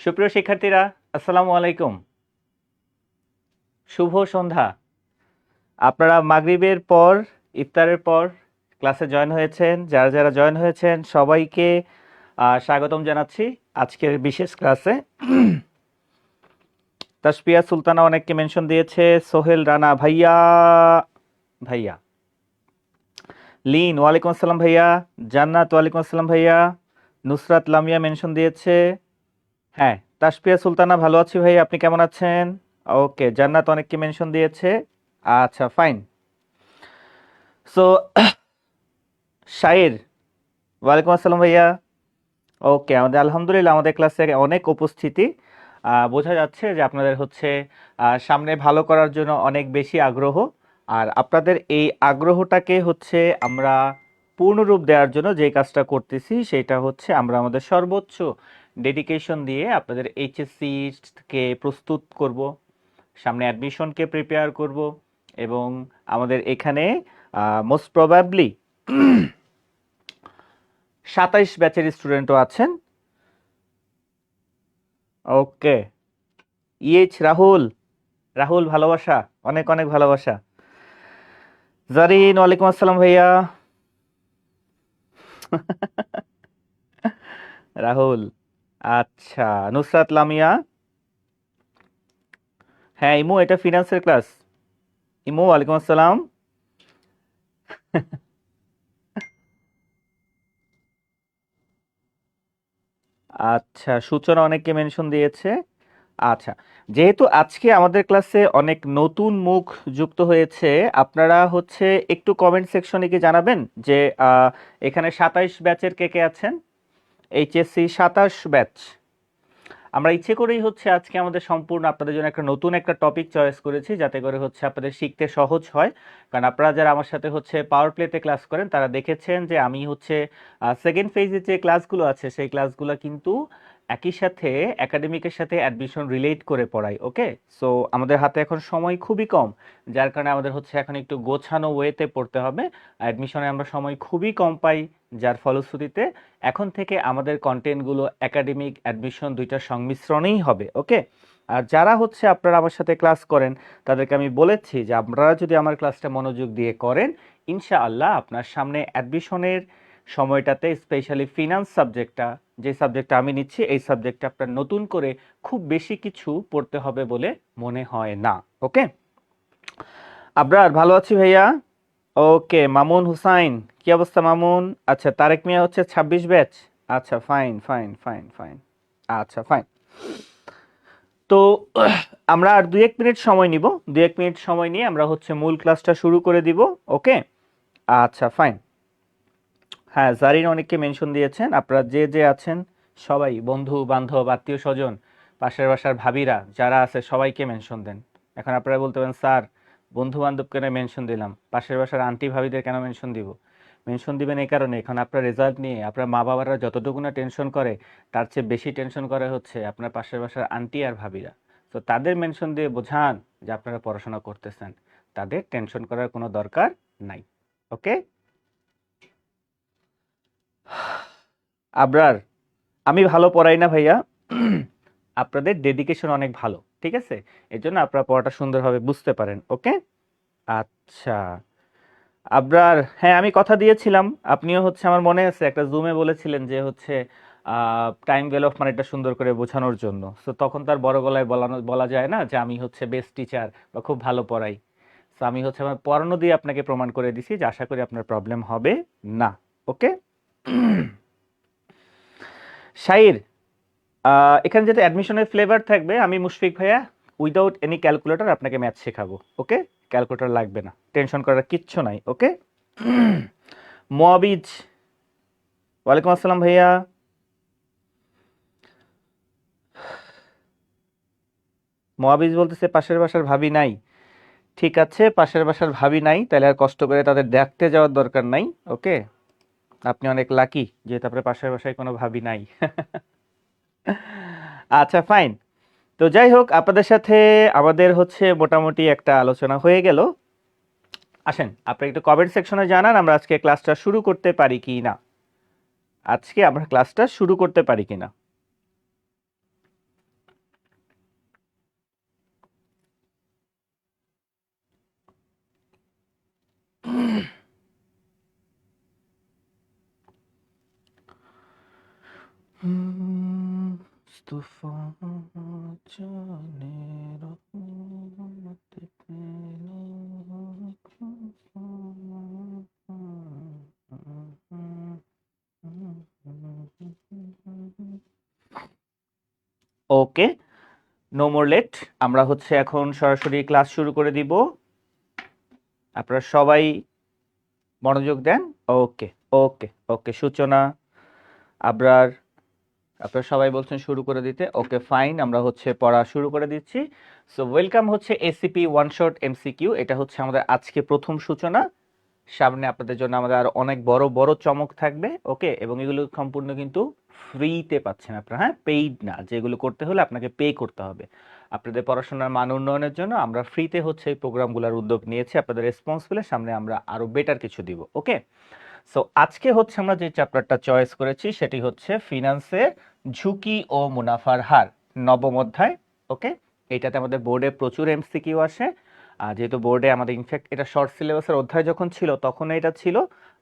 সুপ্রিয় শিক্ষার্থীরা, আসসালামু আলাইকুম। শুভ সন্ধ্যা। আপনারা মাগরিবের পর, ইফতারের পর ক্লাসে জয়েন হয়েছেন। যারা যারা জয়েন হয়েছেন সবাইকে স্বাগতম জানাচ্ছি আজকের বিশেষ ক্লাসে। তাসপিয়া সুলতানা অনেককে মেনশন দিয়েছে। সোহেল রানা ভাইয়া, ভাইয়া লিন ওয়ালাইকুম আসসালাম ভাইয়া। জান্নাত ওয়ালাইকুম আসসালাম ভাইয়া। নুসরাত লামিয়া মেনশন দিয়েছে। হ্যাঁ, তাসপিয়া সুলতানা ভালো আছি ভাই, আপনি কেমন আছেন? ওকে, জান্নাত অনেককে মেনশন দিয়েছে। আচ্ছা, ফাইন। সো শাইর ওয়ালাইকুম আসসালাম ভাইয়া। ওকে, আমাদের আলহামদুলিল্লাহ আমাদের ক্লাসে অনেক উপস্থিতি। বোঝা যাচ্ছে যে আপনাদের হচ্ছে সামনে ভালো করার জন্য অনেক বেশি আগ্রহ। আর আপনাদের এই আগ্রহটাকে হচ্ছে আমরা পূর্ণরূপ দেওয়ার জন্য যে কাজটা করতেছি সেটা হচ্ছে আমরা আমাদের সর্বোচ্চ ডেডিকেশন দিয়ে আপনাদের এইচএসসি কে প্রস্তুত করব, সামনে অ্যাডমিশনকে প্রিপেয়ার করব এবং আমাদের এখানে মোস্ট প্রবাবলি 27 ব্যাচের স্টুডেন্টও আছেন। ওকে, রাহুল, রাহুল ভালোবাসা, অনেক অনেক ভালোবাসা। জারিন ওয়ালাইকুম আসসালাম ভাইয়া। রাহুল, আচ্ছা। নুসরাত লামিয়া, হ্যাঁ ইমু, এটা ফিনান্সের ক্লাস। ইমু ওয়ালাইকুম আসসালাম। আচ্ছা, সূচনা অনেককে মেনশন দিয়েছে। আচ্ছা, যেহেতু আজকে আমাদের ক্লাসে অনেক নতুন মুখ যুক্ত হয়েছে, আপনারা হচ্ছে একটু কমেন্ট সেকশনে কি জানাবেন যে এখানে 27 ব্যাচের কে কে আছেন? HSC 27 batch. আমরা ইচ্ছে করেই হচ্ছে আজকে আমাদের সম্পূর্ণ আপনাদের জন্য একটা নতুন একটা টপিক চয়েস করেছি, যাতে করে হচ্ছে আপনাদের শিখতে সহজ হয়। কারণ আপনারা যারা আমার সাথে হচ্ছে পাওয়ার প্লেতে ক্লাস করেন তারা দেখেছেন যে আমি হচ্ছে সেকেন্ড ফেজে যে ক্লাসগুলো আছে সেই ক্লাসগুলো কিন্তু একই সাথে একাডেমিকের সাথে অ্যাডমিশন রিলেট করে পড়াই। ওকে, সো আমাদের হাতে এখন সময় খুবই কম, যার কারণে আমাদের হচ্ছে এখন একটু গোছানো ওয়েতে পড়তে হবে। অ্যাডমিশনে আমরা সময় খুবই কম পাই, যার ফলশ্রুতিতে এখন থেকে আমাদের কন্টেন্টগুলো একাডেমিক অ্যাডমিশন দুইটার সংমিশ্রণেই হবে। ওকে, আর যারা হচ্ছে আপনারা আমার সাথে ক্লাস করেন তাদেরকে আমি বলেছি যে আপনারা যদি আমার ক্লাসটা মনোযোগ দিয়ে করেন, ইনশাআল্লাহ আপনার সামনে অ্যাডমিশনের সময়টাতে স্পেশালি ফিনান্স সাবজেক্টটা, যে সাবজেক্টটা আমি নিচ্ছি এই সাবজেক্টটা আপনার নতুন করে খুব বেশি কিছু পড়তে হবে বলে মনে হয় না। ওকে, আবরার ভালো আছি ভাইয়া। ওকে, মামুন হুসাইন, কি অবস্থা মামুন? আচ্ছা, তারেক মিয়া হচ্ছে 26 ব্যাচ। আচ্ছা, ফাইন ফাইন ফাইন ফাইন। আচ্ছা, ফাইন। তো আমরা আর 2-1 মিনিট সময় নিব। 2-1 মিনিট সময় নিয়ে আমরা হচ্ছে মূল ক্লাসটা শুরু করে দিব। ওকে, আচ্ছা ফাইন। হ্যাঁ, জারিন অনেককে মেনশন দিয়েছেন। আপনারা যে যে আছেন সবাই, বন্ধু বান্ধব আত্মীয় স্বজন, পাশের বাসার ভাবিরা যারা আছে সবাইকে মেনশন দেন। এখন আপনারা বলতে পারেন স্যার বন্ধু বান্ধব কেন মেনশন দিলাম, পাশের বাসার আন্টি ভাবিদের কেন মেনশন দিব? মেনশন দিবেন এই কারণে, এখন আপনার রেজাল্ট নিয়ে আপনার মা বাবারা যতটুকু না টেনশন করে তার চেয়ে বেশি টেনশন করে হচ্ছে আপনার পাশের বাসার আন্টি আর ভাবিরা। তো তাদের মেনশন দিয়ে বোঝান যে আপনারা পড়াশোনা করতেছেন, তাদের টেনশন করার কোনো দরকার নাই। ওকে, আবরার, আমি ভালো পড়াই না ভাইয়া, আপনাদের ডেডিকেশন অনেক ভালো, ঠিক আছে? এর জন্য আপনারা পড়াটা সুন্দরভাবে বুঝতে পারেন। ওকে, আচ্ছা। আবরার, হ্যাঁ আমি কথা দিয়েছিলাম, আপনিও হচ্ছে আমার মনে আছে একটা জুমে বলেছিলেন যে হচ্ছে টাইম ভ্যালু অফ মানিটা সুন্দর করে বোঝানোর জন্য। তো তখন তার বড় গলায় বলা যায় না যে আমি হচ্ছে বেস্ট টিচার বা খুব ভালো পড়াই। তো আমি হচ্ছে আমার পড়ানো দিয়ে আপনাকে প্রমাণ করে দিছি যে আশা করি আপনার প্রবলেম হবে না। ওকে, শাইর, এখানে যেটা অ্যাডমিশনের ফ্লেভার থাকবে, আমি মুশফিক ভাইয়া উইদাউট এনি ক্যালকুলেটর আপনাকে ম্যাথ শেখাবো। ওকে, ক্যালকুলেটর লাগবে না, টেনশন করার কিচ্ছু নাই। ওকে, মোয়াবিজ, ওয়ালাইকুম আসসালাম ভাইয়া। মোয়াবিজ বলতেছে পাশের বাসার ভাবি নাই। ঠিক আছে, পাশের বাসার ভাবি নাই তাহলে আর কষ্ট করে তাদের দেখতে যাওয়ার দরকার নাই। ওকে, আপনি অনেক লাকি যে তারপরে পাশের বাসায় কোনো ভাবি নাই। আচ্ছা, ফাইন। তো যাই হোক, আপনাদের সাথে আমাদের হচ্ছে মোটামুটি একটা আলোচনা হয়ে গেল। আসেন আপনি একটু কমেন্ট সেকশনে জানান আমরা আজকে ক্লাসটা শুরু করতে পারি কি না। আজকে আমরা ক্লাসটা শুরু করতে পারি কিনা। মুস্তফা জানের রহমতে ওকে, নো মোর লেট, আমরা হচ্ছে এখন সরাসরি ক্লাস শুরু করে দিব। আপনারা সবাই মনোযোগ দেন। ওকে ওকে ওকে, সূচনা, আবরার, আপনারা সবাই বলছেন শুরু করে দিতে। ওকে ফাইন, আমরা হচ্ছে পড়া শুরু করে দিচ্ছি। সো ওয়েলকাম হচ্ছে এসিপি ওয়ান শট এমসিকিউ। এটা হচ্ছে আমাদের আজকে প্রথম সূচনা। সামনে আপনাদের জন্য আমাদের আর অনেক বড় বড় চমক থাকবে। ওকে, এবং এগুলো সম্পূর্ণ কিন্তু ফ্রিতে পাচ্ছেন আপনারা, হ্যাঁ, পেইড না। যেগুলো করতে হলে আপনাকে পে করতে হবে। আপনাদের পড়াশোনার মান উন্নয়নের জন্য আমরা ফ্রিতে হচ্ছে এই প্রোগ্রামগুলোর উদ্যোগ নিয়েছি। আপনাদের রেসপন্সিবল, সামনে আমরা আরো বেটার কিছু দিব। ওকে, সো আজকে হচ্ছে আমরা যে চ্যাপ্টারটা চয়েস করেছি সেটি হচ্ছে ফিনান্সের ঝুঁকি ও মুনাফার হার, নবম অধ্যায়। ওকে, এইটাতে আমাদের বোর্ডে প্রচুর এমসিকিউ আসে। যেহেতু বোর্ডে আমাদের ইনফ্যাক্ট এটা শর্ট সিলেবাসের অধ্যায় যখন ছিল তখন এটা ছিল,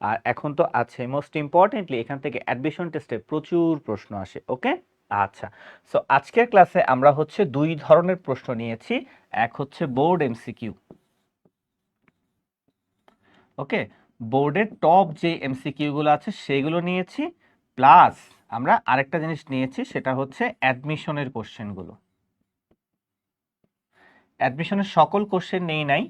আর এখন তো আছে। মোস্ট ইম্পর্টেন্টলি এখান থেকে অ্যাডমিশন টেস্টে প্রচুর প্রশ্ন আসে। ওকে, আচ্ছা, সো আজকের ক্লাসে আমরা হচ্ছে দুই ধরনের প্রশ্ন নিয়েছি। এক হচ্ছে বোর্ড এমসিকিউ। ওকে, বোর্ডের টপ যে এমসিকিউ গুলো আছে সেগুলো নিয়েছি, প্লাস আমরা আরেকটা জিনিস নিয়েছি, সেটা হচ্ছে অ্যাডমিশনের কোশ্চেনগুলো। অ্যাডমিশনের সকল কোশ্চেন নেই নাই,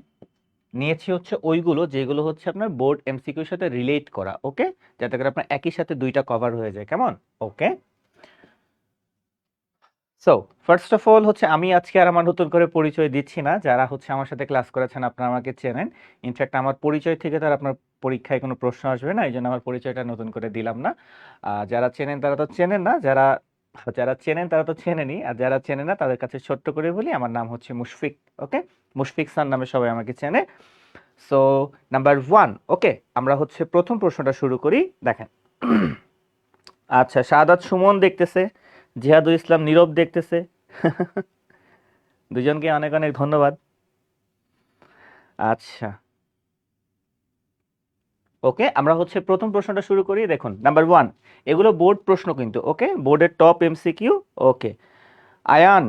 নিয়েছি হচ্ছে ওইগুলো যেগুলো হচ্ছে আপনার বোর্ড এমসিকিউর সাথে রিলেট করা। ওকে, যাতে করে আপনার একই সাথে দুইটা কভার হয়ে যায়। কেমন? ওকে, সো ফার্স্ট অফ অল হচ্ছে আমি আজকে আর আমার নতুন করে পরিচয় দিচ্ছি না। যারা হচ্ছে আমার সাথে ক্লাস করেছেন আপনারা আমাকে চেনেন। ইনফ্যাক্ট আমার পরিচয় থেকে তার আপনার পরীক্ষায় কোনো প্রশ্ন আসবে না, এই জন্য আমার পরিচয়টা নতুন করে দিলাম না। যারা চেনেন তারা তো চেনেন না, যারা যারা চেনেন তারা তো চেনেনই, আর যারা চেনে না তাদের কাছে ছোট্ট করে বলি, আমার নাম হচ্ছে মুশফিক। ওকে, মুশফিক স্যার নামে সবাই আমাকে চেনে। সো নাম্বার ওয়ান, ওকে, আমরা হচ্ছে প্রথম প্রশ্নটা শুরু করি। দেখেন, আচ্ছা, শাহাদাত সুমন দেখতেছে, জিহাদুল ইসলাম নীরব দেখতেছে। দুজনকে অনেক অনেক ধন্যবাদ। আচ্ছা, ওকে, আমরা হচ্ছে প্রথম প্রশ্নটা শুরু করি। দেখুন নাম্বার ওয়ান, এগুলো বোর্ড প্রশ্ন কিন্তু। ওকে, বোর্ডের টপ এমসিকিউ। ওকে, আয়ান,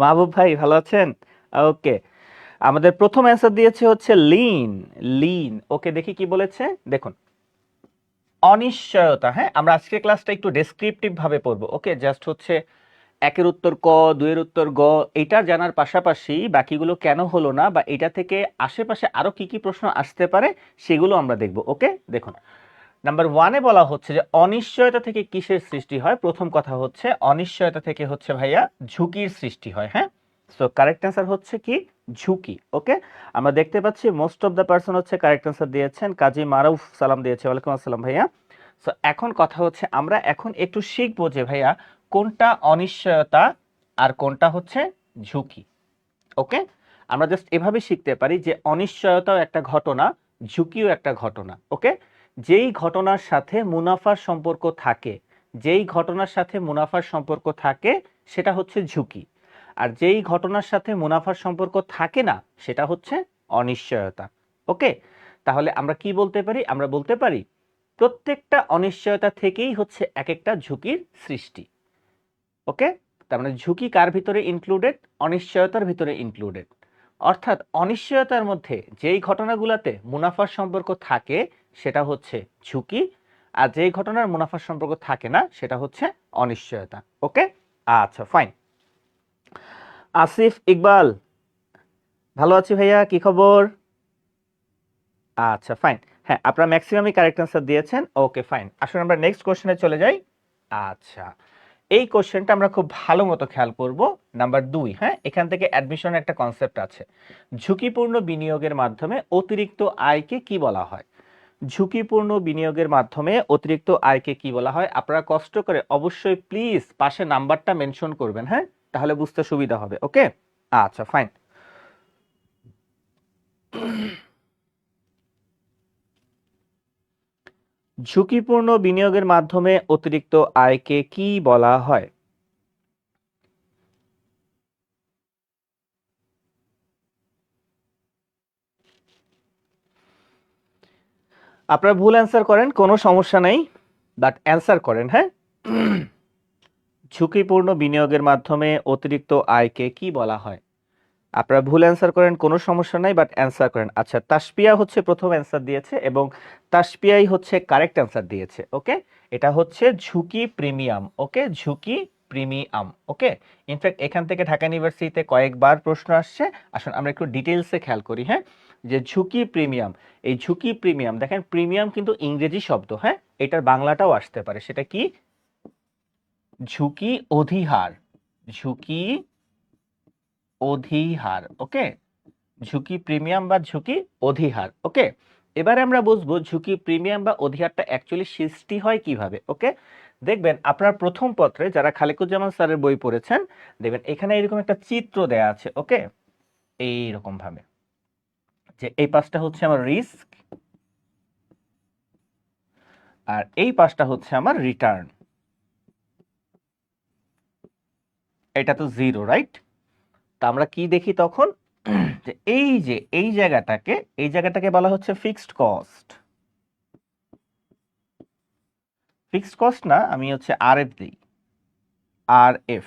মাহবুব ভাই ভালো আছেন? ওকে, আমাদের প্রথম অ্যান্সার দিয়েছে হচ্ছে লিন। লিন, ওকে, দেখি কি বলেছে। দেখুন, অনিশ্চয়তা। হ্যাঁ, আমরা আজকের ক্লাসটা একটু ডেসক্রিপটিভ ভাবে পড়বো। ওকে, জাস্ট হচ্ছে একের উত্তর ক, দুইয়ের উত্তর গ, এটা জানার পাশাপাশি বাকিগুলো কেন হলো না বা এটা থেকে আশেপাশে আরো কি কি প্রশ্ন আসতে পারে সেগুলো আমরা দেখব। ওকে, দেখুন নাম্বার ওয়ানে বলা হচ্ছে যে অনিশ্চয়তা থেকে কিসের সৃষ্টি হয়। প্রথম কথা হচ্ছে অনিশ্চয়তা থেকে হচ্ছে ভাইয়া ঝুঁকির সৃষ্টি হয়। হ্যাঁ, সো কারেক্ট অ্যান্সার হচ্ছে কি ঝুঁকি। ওকে, আমরা দেখতে পাচ্ছি মোস্ট অফ দ্য পার্সন হচ্ছে কারেক্ট অ্যান্সার দিয়েছেন। কাজী মারুফ সালাম দিয়েছে, ওয়ালাইকুম আসসালাম ভাইয়া। সো এখন কথা হচ্ছে আমরা এখন একটু শিখবো যে ভাইয়া কোনটা অনিশ্চয়তা আর কোনটা হচ্ছে ঝুঁকি। ওকে, আমরা জাস্ট এভাবে শিখতে পারি যে অনিশ্চয়তাও একটা ঘটনা, ঝুঁকিও একটা ঘটনা। ওকে, যেই ঘটনার সাথে মুনাফার সম্পর্ক থাকে, যেই ঘটনার সাথে মুনাফার সম্পর্ক থাকে সেটা হচ্ছে ঝুঁকি, আর যেই ঘটনার সাথে মুনাফার সম্পর্ক থাকে না সেটা হচ্ছে অনিশ্চয়তা। ওকে, তাহলে আমরা কি বলতে পারি? আমরা বলতে পারি প্রত্যেকটা অনিশ্চয়তা থেকেই হচ্ছে এক একটা ঝুঁকির সৃষ্টি। ওকে, তার মানে ঝুঁকি কার ভিতরে ইনক্লুডেড? অনিশ্চয়তার ভিতরে ইনক্লুডেড। অর্থাৎ অনিশ্চয়তার মধ্যে যেই ঘটনাগুলোতে মুনাফার সম্পর্ক থাকে সেটা হচ্ছে ঝুঁকি, আর যেই ঘটনার মুনাফার সম্পর্ক থাকে না সেটা হচ্ছে অনিশ্চয়তা। ওকে, আচ্ছা ফাইন। আসিফ ইকবাল, ভালো আছি ভাইয়া, কি খবর? আচ্ছা ফাইন, হ্যাঁ আপনারা ম্যাক্সিমামই কারেক্ট অ্যান্সার দিয়েছেন। ওকে ফাইন, আসলে আমরা নেক্সট কোশ্চেনে চলে যাই। আচ্ছা, এই কোশ্চেনটা আমরা খুব ভালো মতো খেয়াল করব। নাম্বার দুই, হ্যাঁ, এখান থেকে অ্যাডমিশনের একটা কনসেপ্ট আছে। ঝুঁকিপূর্ণ বিনিয়োগের মাধ্যমে অতিরিক্ত আয়কে কি বলা হয়? ঝুঁকিপূর্ণ বিনিয়োগের মাধ্যমে অতিরিক্ত আয়কে কি বলা হয়? আপনারা কষ্ট করে অবশ্যই প্লিজ পাশে নাম্বারটা মেনশন করবেন, হ্যাঁ, তাহলে বুঝতে সুবিধা হবে। ওকে, আচ্ছা ফাইন। ঝুঁকিপূর্ণ বিনিয়োগের মাধ্যমে অতিরিক্ত আয়কে কি বলা হয়? আপনারা ভুল অ্যান্সার করেন, কোনো সমস্যা নেই, বাট অ্যান্সার করেন, হ্যাঁ? ঝুঁকিপূর্ণ বিনিয়োগের মাধ্যমে অতিরিক্ত আয়কে কি বলা হয়? আপনারা ভুল অ্যান্সার করেন, কোনো সমস্যা নাই, বাট অ্যান্সার করেন। আচ্ছা, তাসপিয়া হচ্ছে প্রথম অ্যান্সার দিয়েছে এবং তাসপিয়াই হচ্ছে কারেক্ট অ্যান্সার দিয়েছে। ওকে, এটা হচ্ছে ঝুঁকি প্রিমিয়াম। ওকে, ঝুঁকি প্রিমিয়াম। ওকে, ইনফ্যাক্ট এখান থেকে ঢাকা ইউনিভার্সিটিতে কয়েকবার প্রশ্ন আসছে। আসুন আমরা একটু ডিটেলসে খেয়াল করি, হ্যাঁ, যে ঝুঁকি প্রিমিয়াম, এই ঝুঁকি প্রিমিয়াম, দেখেন প্রিমিয়াম কিন্তু ইংরেজি শব্দ, হ্যাঁ, এটার বাংলাটাও আসতে পারে। সেটা কি? ঝুঁকি অধিহার। ঝুঁকি অধিহার। ওকে, ঝুঁকি প্রিমিয়াম বা ঝুঁকি অধিহার। ওকে, এবারে আমরা বুঝবো ঝুঁকি প্রিমিয়াম বা অধিহারটা অ্যাকচুয়ালি সৃষ্টি হয় কিভাবে। ওকে, দেখবেন আপনার প্রথম পত্রে যারা খালিকুজ্জামান স্যারের বই পড়েছেন, দেখবেন এখানে এরকম একটা চিত্র দেয়া আছে। ওকে, এইরকম ভাবে যে এই পাশটা হচ্ছে আমার রিস্ক আর এই পাশটা হচ্ছে আমার রিটার্ন। এটা তো জিরো, রাইট? তা আমরা কি দেখি তখন, যে এই জায়গাটাকে বলা হচ্ছে ফিক্সড কস্ট। ফিক্সড কস্ট না, আমি হচ্ছে আরএফ দিই, আরএফ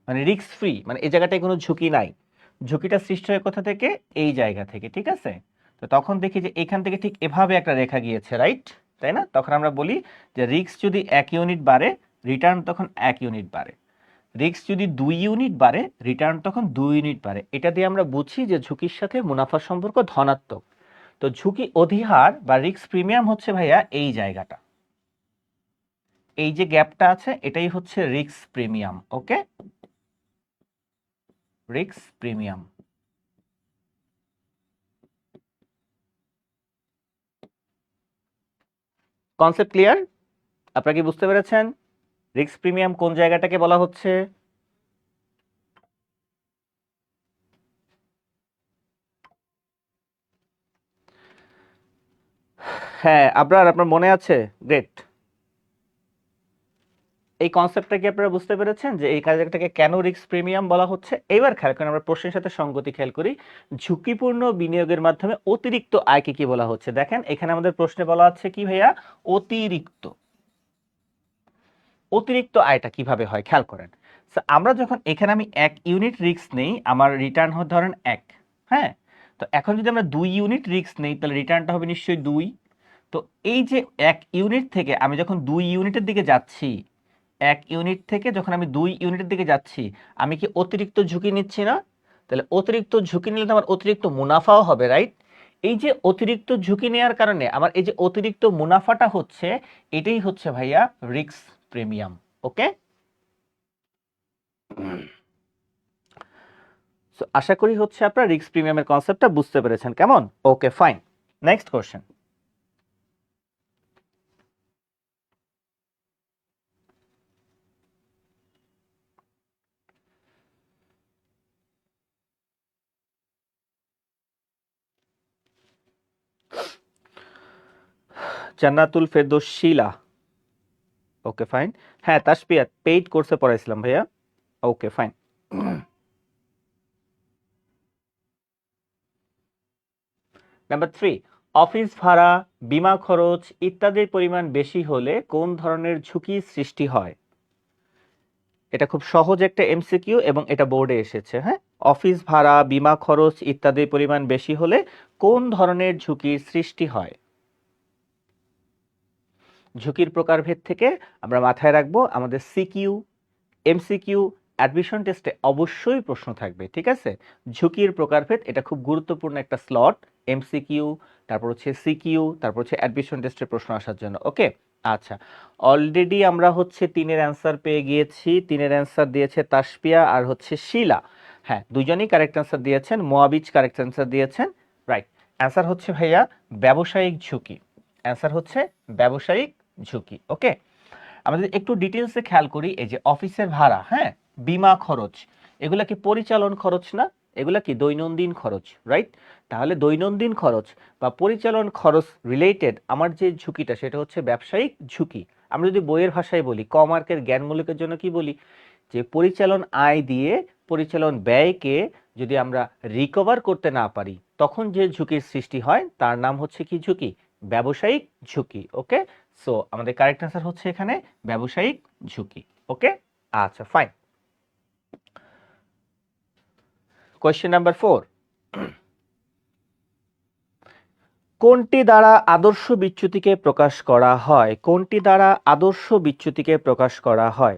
মানে রিস্ক ফ্রি, মানে এই জায়গাটায় কোনো ঝুঁকি নাই। ঝুঁকিটা সৃষ্টি হয় কোথা থেকে? এই জায়গা থেকে, ঠিক আছে? তো তখন দেখি যে এখান থেকে ঠিক এভাবে একটা রেখা গিয়েছে, রাইট? তাই না? তখন আমরা বলি যে রিস্ক যদি 1 ইউনিট বাড়ে, রিটার্ন তখন 1 ইউনিট বাড়ে। রিস্ক যদি 2 ইউনিট বাড়ে, রিটার্ন তখন 2 ইউনিট বাড়ে। এটা দিয়ে আমরা বুঝি যে ঝুঁকির সাথে মুনাফার সম্পর্ক ধনাত্মক। তো ঝুঁকি অধিহার বা রিস্ক প্রিমিয়াম হচ্ছে ভাইয়া এই জায়গাটা, এই যে গ্যাপটা আছে এটাই হচ্ছে রিস্ক প্রিমিয়াম। ওকে, রিস্ক প্রিমিয়াম। Concept clear? আপনারা কি বুঝতে পেরেছেন রিস্ক প্রিমিয়াম কোন জায়গাটাকে বলা হচ্ছে? হ্যাঁ, আপনার মনে আছে? গ্রেট। এই কনসেপ্টটা কি আপনারা বুঝতে পেরেছেন যে এই জায়গাটাকে কেন রিস্ক প্রিমিয়াম বলা হচ্ছে? এবার খেয়াল করেন, আমরা প্রশ্নের সাথে সঙ্গতি খেয়াল করি। ঝুঁকিপূর্ণ বিনিয়োগের মাধ্যমে অতিরিক্ত আয়কে কি বলা হচ্ছে? দেখেন এখানে আমাদের প্রশ্নে বলা আছে কি ভাইয়া? অতিরিক্ত। অতিরিক্ত আয়টা কিভাবে হয় খেয়াল করেন। আমরা যখন এখানে আমি 1 ইউনিট রিস্ক নেই, আমার রিটার্ন হয় ধরেন 1, হ্যাঁ? তো এখন যদি আমরা 2 ইউনিট রিস্ক নেই তাহলে রিটার্নটা হবে নিশ্চয়ই 2। তো এই যে 1 ইউনিট থেকে আমি যখন 2 ইউনিটের দিকে যাচ্ছি, 1 ইউনিট থেকে যখন আমি 2 ইউনিটের দিকে যাচ্ছি, আমি কি অতিরিক্ত ঝুঁকি নিচ্ছি না? তাহলে অতিরিক্ত ঝুঁকি নিলে তো আমার অতিরিক্ত মুনাফাও হবে, রাইট? এই যে অতিরিক্ত ঝুঁকি নেওয়ার কারণে আমার এই যে অতিরিক্ত মুনাফাটা হচ্ছে, এটাই হচ্ছে ভাইয়া রিস্ক প্রিমিয়াম। ওকে, সো আশা করি হচ্ছে আপনারা রিস্ক প্রিমিয়ামের কনসেপ্টটা বুঝতে পেরেছেন। কেমন? Okay, fine. Next question. Jannatul Ferdous Shila. Okay, fine. হ্যাঁ, তাসপিয়া পেইড কোর্সে পড়াইছিলাম ভাইয়া। ওকে, ফাইন। নাম্বার 3, অফিস ভাড়া, বীমা খরচ ইত্যাদির পরিমাণ বেশি হলে কোন ধরনের ঝুঁকি সৃষ্টি হয়? এটা খুব সহজ একটা এমসিকিউ এবং এটা বোর্ডে এসেছে, হ্যাঁ? অফিস ভাড়া, বীমা খরচ ইত্যাদির পরিমাণ বেশি হলে কোন ধরনের ঝুঁকির সৃষ্টি হয়? ঝুঁকির প্রকারভেদ থেকে আমরা মাথায় রাখবো আমাদের সিকিউ, এমসিকিউ, অ্যাডমিশন টেস্টে অবশ্যই প্রশ্ন থাকবে, ঠিক আছে? ঝুঁকির প্রকারভেদ এটা খুব গুরুত্বপূর্ণ একটা স্লট, এমসিকিউ, তারপর হচ্ছে সিকিউ, তারপর হচ্ছে অ্যাডমিশন টেস্টের প্রশ্ন আসার জন্য। ওকে, আচ্ছা, অলরেডি আমরা হচ্ছে 3-এর অ্যান্সার পেয়ে গিয়েছি। 3-এর অ্যান্সার দিয়েছে তাসপিয়া আর হচ্ছে শিলা। হ্যাঁ, দুজনেই কারেক্ট অ্যান্সার দিয়েছেন। মোয়াবিজ কারেক্ট অ্যান্সার দিয়েছেন, রাইট। অ্যান্সার হচ্ছে ভাইয়া ব্যবসায়িক ঝুঁকি। অ্যান্সার হচ্ছে ব্যবসায়িক ঝুঁকি। ওকে, আমাদের একটু ডিটেলসে খেয়াল করি। এই যে অফিসের ভাড়া, হ্যাঁ, বীমা খরচ, এগুলা কি পরিচালন খরচ না? এগুলা কি দৈনন্দিন খরচ, রাইট? তাহলে দৈনন্দিন খরচ বা পরিচালন খরচ রিলেটেড আমার যে ঝুঁকিটা সেটা হচ্ছে ব্যবসায়িক ঝুঁকি। আমরা যদি বইয়ের ভাষায় বলি, ক মার্কের জ্ঞানমূলকের জন্য কি বলি, যে পরিচালন আয় দিয়ে পরিচালন ব্যয়কে যদি আমরা রিকভার করতে না পারি তখন যে ঝুঁকির সৃষ্টি হয় তার নাম হচ্ছে কি ঝুঁকি? ব্যবসায়িক ঝুঁকি। ওকে, সো আমাদের কারেক্ট অ্যান্সার হচ্ছে এখানে ব্যবসায়িক ঝুঁকি। ওকে, আচ্ছা ফাইন। কোয়েশ্চেন নাম্বার 4, কোনটি দ্বারা আদর্শ বিচ্যুতিকে প্রকাশ করা হয়? কোনটি দ্বারা আদর্শ বিচ্যুতিকে প্রকাশ করা হয়?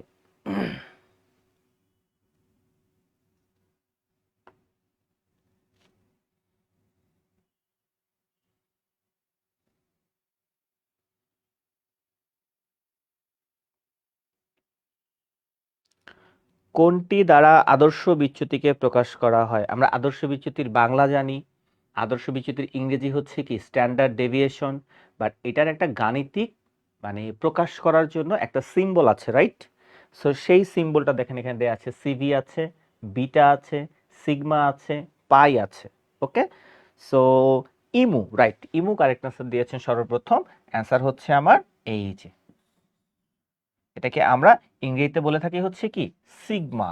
কোনটি দ্বারা আদর্শ বিচ্যুতিকে প্রকাশ করা হয়? আমরা আদর্শ বিচ্যুতির বাংলা জানি, আদর্শ বিচ্যুতির ইংরেজি হচ্ছে কি স্ট্যান্ডার্ড ডেভিয়েশন, বাট এটার একটা গাণিতিক মানে প্রকাশ করার জন্য একটা সিম্বল আছে, রাইট? সো সেই সিম্বলটা দেখেন এখানে দেয়া আছে, সিভি আছে, বিটা আছে, সিগমা আছে, পাই আছে। ওকে, সো ইমু, রাইট, ইমু কারেক্ট আনসার দিয়েছেন সর্বপ্রথম। অ্যান্সার হচ্ছে আমার এই যে, এটাকে আমরা ইংরেজিতে বলে থাকি হচ্ছে কি সিগমা।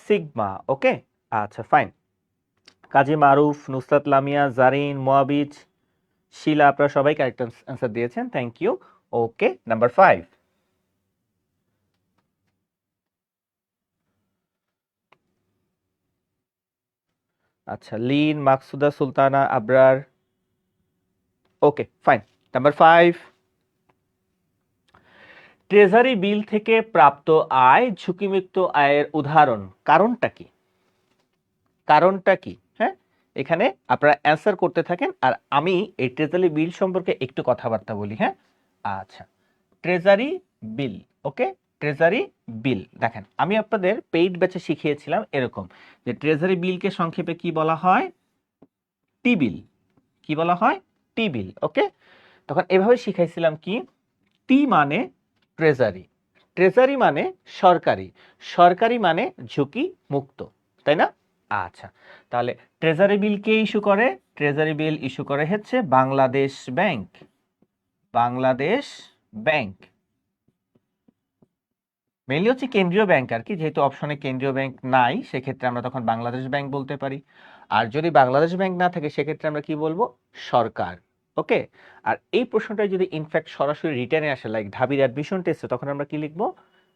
সিগমা। ওকে, আচ্ছা ফাইন। কাজী মারুফ, নুসরাত লামিয়া, জারিন, মোয়াবিজ, শিলা, আপনারা সবাই কারেক্ট অ্যান্সার দিয়েছেন, থ্যাংক ইউ। ওকে, নাম্বার 5, আচ্ছা Lin, Maksuda Sultana, Abrar. Okay fine, number 5, treasury bill থেকে প্রাপ্ত আয় ঝুঁকিমুক্ত আয়ের উদাহরণ, কারণটা কি? কারণটা কি? হ্যাঁ, এখানে আপনারা অ্যান্সার করতে থাকেন আর আমি এই ট্রেজারি বিল সম্পর্কে একটু কথাবার্তা বলি। হ্যাঁ, আচ্ছা, ট্রেজারি বিল। ওকে, ট্রেজারি বিল দেখেন আমি আপনাদের পেইড ব্যাচে শিখিয়েছিলাম এরকম যে ট্রেজারি বিলকে সংক্ষেপে কি বলা হয়? টি বিল। কি বলা হয়? টি বিল। ওকে, তখন এভাবে শিখাইছিলাম কি, টি মানে ট্রেজারি, ট্রেজারি মানে সরকারি, সরকারি মানে ঝুঁকি মুক্ত, তাই না? আচ্ছা, তাহলে ট্রেজারি বিল কে ইস্যু করে? ট্রেজারি বিল ইস্যু করে হচ্ছে Bangladesh bank. Bangladesh bank mainly হচ্ছে কেন্দ্রীয় ব্যাংক আর কি, যেহেতু অপশনে কেন্দ্রীয় ব্যাংক নাই সেক্ষেত্রে আমরা তখন বাংলাদেশ ব্যাংক বলতে পারি। আর যদি বাংলাদেশ ব্যাংক না থাকে সেক্ষেত্রে আমরা কি বলবো? সরকার। ওকে, আর এই প্রশ্নটা যদি ইনফ্যাক্ট সরাসরি রিটার্নে আসে লাইক ঢাবির অ্যাডমিশন টেস্টে, তখন আমরা কি লিখবো?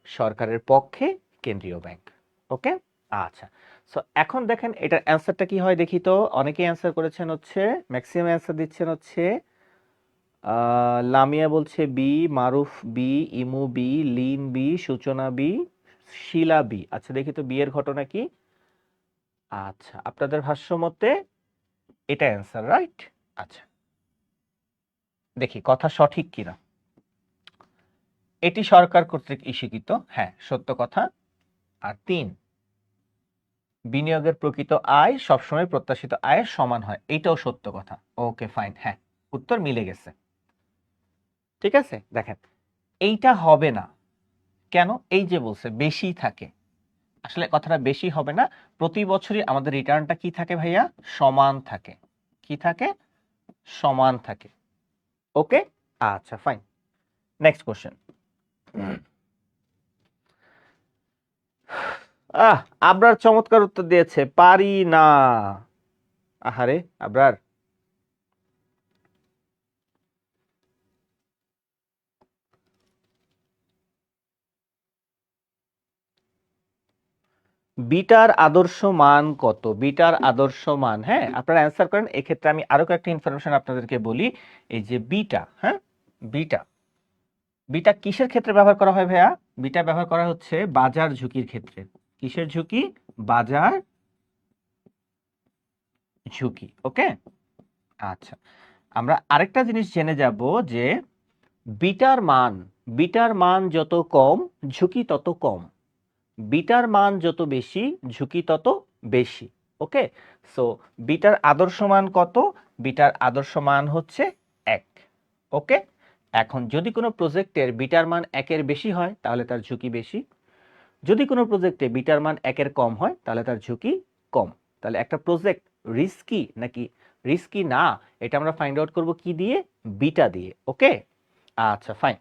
সরকারের পক্ষে কেন্দ্রীয় ব্যাংক। ওকে, আচ্ছা, সো এখন দেখেন এটার অ্যান্সারটা কি হয় দেখি তো। অনেকেই অ্যান্সার করেছেন হচ্ছে, ম্যাক্সিমাম অ্যান্সার দিচ্ছেন হচ্ছে লামিয়া বলছে বি, মারুফ বি, ইমু বি, লিন বি, সূচনা বি, শিলা বি। আচ্ছা দেখি তো বিয়ের ঘটনা কি। আচ্ছা, আপনাদের ভাষ্য মতে এটা অ্যান্সার, রাইট? আচ্ছা, দেখি কথা সঠিক কিনা। এটি সরকার কর্তৃক ইস্যুকৃত, হ্যাঁ সত্য কথা। আর 3, বিনিয়োগের প্রকৃত আয় সবসময় প্রত্যাশিত আয়ের সমান হয়, এইটাও সত্য কথা। ওকে ফাইন, হ্যাঁ উত্তর মিলে গেছে। ঠিক আছে, দেখেন এইটা হবে না কেন? এই যে বলছে বেশি থাকে, আসলে কথাটা বেশি হবে না, প্রতি বছরই আমাদের রিটার্নটা কি থাকে ভাইয়া? সমান থাকে। কি থাকে? সমান থাকে। ওকে, আচ্ছা ফাইন, নেক্সট কোশ্চেন। আবরার চমৎকার উত্তর দিয়েছে, পারি না। আহারে আবরার, বিটার আদর্শ মান কত? বিটার আদর্শ মান, হ্যাঁ আপনারা অ্যান্সার করেন। এক্ষেত্রে আমি আরো কয়েকটা ইনফরমেশন আপনাদেরকে বলি। এই যে বিটা, হ্যাঁ বিটা, বিটা কিসের ক্ষেত্রে ব্যবহার করা হয় ভাইয়া? বিটা ব্যবহার করা হচ্ছে বাজার ঝুঁকির ক্ষেত্রে। কিসের ঝুঁকি? বাজার ঝুঁকি। ওকে, আচ্ছা, আমরা আরেকটা জিনিস জেনে যাব যে বিটার মান, বিটার মান যত কম ঝুঁকি তত কম, বিটার মান যত বেশি ঝুঁকি তত বেশি। ওকে, সো বিটার আদর্শ মান কত? বিটার আদর্শ মান হচ্ছে 1। ওকে, এখন যদি কোনো প্রজেক্টের বিটার মান 1-এর বেশি হয় তাহলে তার ঝুঁকি বেশি, যদি কোনো প্রজেক্টে বিটার মান 1-এর কম হয় তাহলে তার ঝুঁকি কম। তাহলে একটা প্রজেক্ট রিস্কি নাকি রিস্কি না, এটা আমরা ফাইন্ড আউট করব কি দিয়ে? বিটা দিয়ে। ওকে, আচ্ছা ফাইন।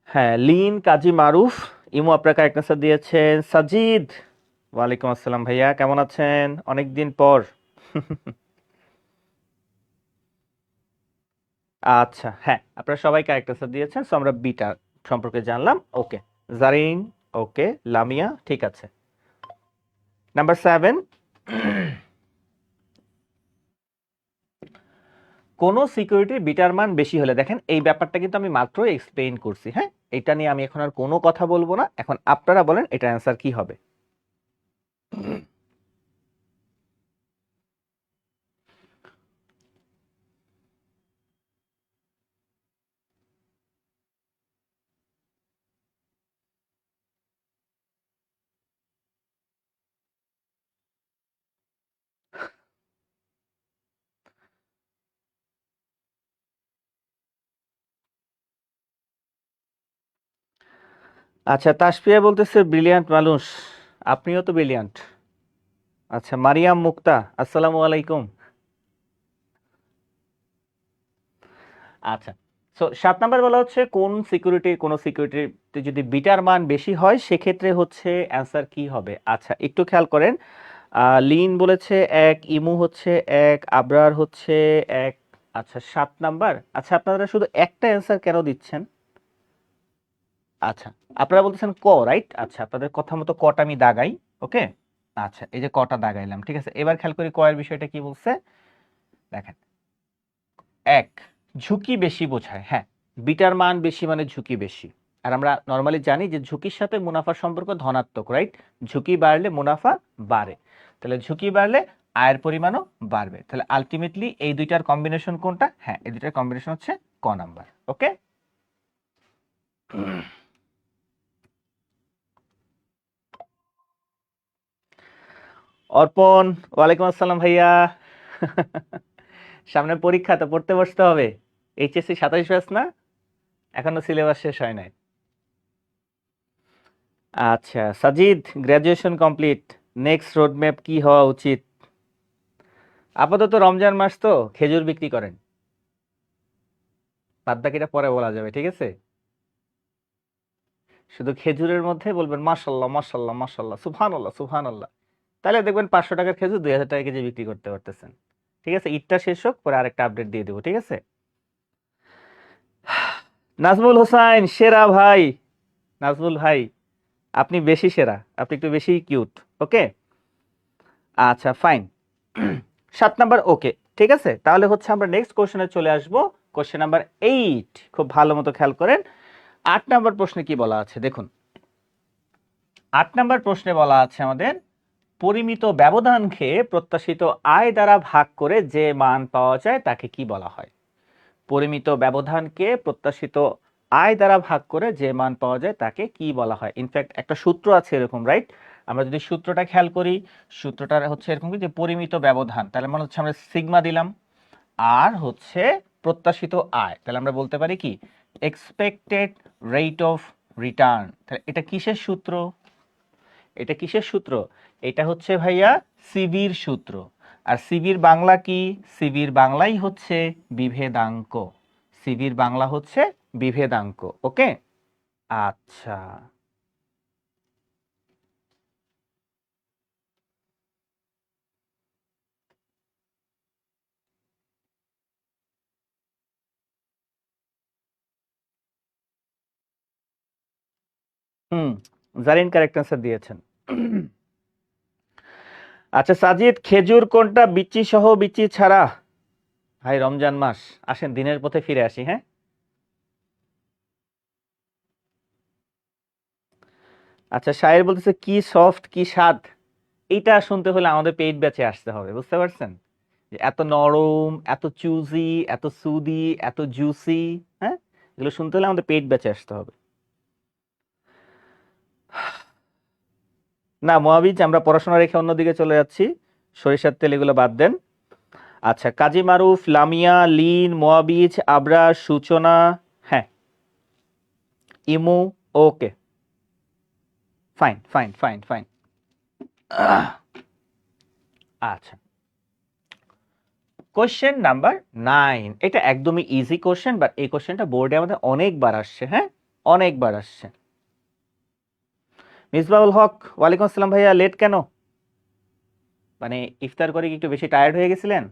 হ্যাঁ, লিন কাজী মারুফ ইমু আপনার কারেক্ট আনসার দিয়েছেন। সাজিদ, ওয়ালাইকুম আসসালাম ভাইয়া, কেমন আছেন? অনেকদিন পর। আচ্ছা হ্যাঁ, আপনারা সবাই কারেক্ট আনসার দিয়েছেন, সো আমরা বিটা সম্পর্কে জানলাম। ওকে, জারিন, ওকে, লামিয়া, ঠিক আছে। নাম্বার 7, কোন সিকিউরিটির বিটার মান বেশি হলে, দেখেন এই ব্যাপারটা কিন্তু আমি মাত্র এক্সপ্লেইন করছি। হ্যাঁ, এটা নিয়ে আমি এখন আর কোনো কথা বলবো না। এখন আপনারা বলেন এটা অ্যান্সার কি হবে? আচ্ছা, তাসফিয়া বলতেছে ব্রিলিয়ান্ট মানুষ, আপনিও তো ব্রিলিয়ান্ট। আচ্ছা, মারিয়াম মুক্তা, আসসালামু আলাইকুম। আচ্ছা, সো 7 নাম্বার বলা হচ্ছে কোন সিকিউরিটিতে যদি বিটার মান বেশি হয় সেক্ষেত্রে হচ্ছে অ্যান্সার কি হবে। আচ্ছা, একটু খেয়াল করেন। লিন বলেছে 1, ইমু হচ্ছে 1, আবরার হচ্ছে 1। আচ্ছা 7 নাম্বার। আচ্ছা, আপনারা শুধু একটা অ্যান্সার কেন দিচ্ছেন? আচ্ছা, আপনারা বলতেছেন ক, রাইট? আচ্ছা, আপনাদের কথা মতো কটা আমি দাগাই। ওকে, আচ্ছা এই যে কটা দাগাইলাম, ঠিক আছে। এবার খেয়াল করি ক এর বিষয়টা কি বলছে। দেখেন, 1 ঝুঁকি বেশি বোঝায়। হ্যাঁ, বিটার মান বেশি মানে ঝুঁকি বেশি। আর আমরা নর্মালি জানি যে ঝুঁকির সাথে মুনাফার সম্পর্ক ধনাত্মক, রাইট? ঝুঁকি বাড়লে মুনাফা বাড়ে, তাহলে ঝুঁকি বাড়লে আয়ের পরিমাণও বাড়বে। তাহলে আলটিমেটলি এই দুইটার কম্বিনেশন কোনটা? হ্যাঁ, এই দুইটার কম্বিনেশন হচ্ছে ক নাম্বার। ওকে, অর্পণ, ওয়ালাইকুম আসসালাম ভাইয়া। সামনে পরীক্ষা, তো পড়তে বসতে হবে। এইচএসসি 27 ব্যাচ না, এখনো সিলেবাস শেষ হয় নাই। আচ্ছা Sajid, graduation complete, next roadmap কি হওয়া উচিত? আপাতত রমজান মাস তো খেজুর বিক্রি করেন, বাদ বাকিটা পরে বলা যাবে, ঠিক আছে? শুধু খেজুরের মধ্যে বলবেন মাশাল্লাহ মাশাল্লাহ মাশাল্লাহ, সুবহানাল্লাহ সুবহানাল্লাহ, তাহলে দেখবেন 500 টাকার খেজুর 2000 টাকা কেজি বিক্রি করতে পারতেছেন। ঠিক আছে, ঈদটা শেষ হোক, পরে আরেকটা আপডেট দিয়ে দেবো, ঠিক আছে? নাজমুল হোসাইন, সেরা ভাই। নাজমুল ভাই, আপনি বেশি সেরা, আপনি একটু বেশি কিউট। ওকে, আচ্ছা ফাইন। 7 নাম্বার ওকে, ঠিক আছে। তাহলে হচ্ছে আমরা নেক্সট কোশ্চেনে চলে আসব, কোশ্চেন নাম্বার 8। খুব ভালো মতো খেয়াল করেন। 8 নাম্বার প্রশ্নে কি বলা আছে দেখুন। 8 নাম্বার প্রশ্নে বলা আছে আমাদের, পরিমিত ব্যবধানকে প্রত্যাশিত আয় দ্বারা ভাগ করে যে মান পাওয়া যায় তাকে কি বলা হয়? পরিমিত ব্যবধানকে প্রত্যাশিত আয় দ্বারা ভাগ করে যে মান পাওয়া যায় তাকে কি বলা হয়? ইনফ্যাক্ট একটা সূত্র আছে এরকম, রাইট? আমরা যদি সূত্রটা খেয়াল করি, সূত্রটা হচ্ছে এরকম যে পরিমিত ব্যবধান, তাহলে মানে হচ্ছে আমরা সিগমা দিলাম, আর হচ্ছে প্রত্যাশিত আয়, তাহলে আমরা বলতে পারি কি এক্সপেক্টেড রেট অফ রিটার্ন। তাহলে এটা কিসের সূত্র? এটা কিসের সূত্র? এটা হচ্ছে ভাইয়া সিভির সূত্র। আর সিভির বাংলা কি? সিভির বাংলাই হচ্ছে বিভেদাঙ্ক। সিভির বাংলা হচ্ছে বিভেদাঙ্ক। ওকে, আচ্ছা। হুম, জারিন কারেক্ট অ্যান্সার দিয়েছেন। আচ্ছা সাজিদ, খেজুর কোনটা, বিচি সহ বিচি ছাড়া? ভাই রমজান মাস, আসেন দিনের পথে ফিরে আসি। হ্যাঁ, আচ্ছা শায়ের বলতেছে কি সফট কি স্বাদ। এইটা শুনতে হলে আমাদের পেইড ব্যাচে আসতে হবে, বুঝতে পারছেন? যে এত নরম, এত চুজি, এত সুদি, এত জুসি। হ্যাঁ, এগুলো শুনতে হলে আমাদের পেইড ব্যাচে আসতে হবে। না মোয়াবিজ, আমরা পড়াশোনা রেখে অন্যদিকে চলে যাচ্ছি, সরিষার তেল এগুলো বাদ দেন। আচ্ছা, কাজী মারুফ, লামিয়া, লিন, মোয়াবিজ, আবরার, সূচনা, হ্যাঁ, ইমু, ওকে, ফাইন ফাইন ফাইন ফাইন। আচ্ছা, কোশ্চেন নাম্বার 9, এটা একদমই ইজি কোশ্চেন, বাট এই কোশ্চেনটা বোর্ডে আমাদের অনেকবার আসছে, হ্যাঁ, অনেকবার আসছে। মিসবাউল হক, ওয়ালাইকুম আসসালাম ভাইয়া, লেট কেন? মানে ইফতার করে কি একটু বেশি টায়ার্ড হয়ে গেছিলেন?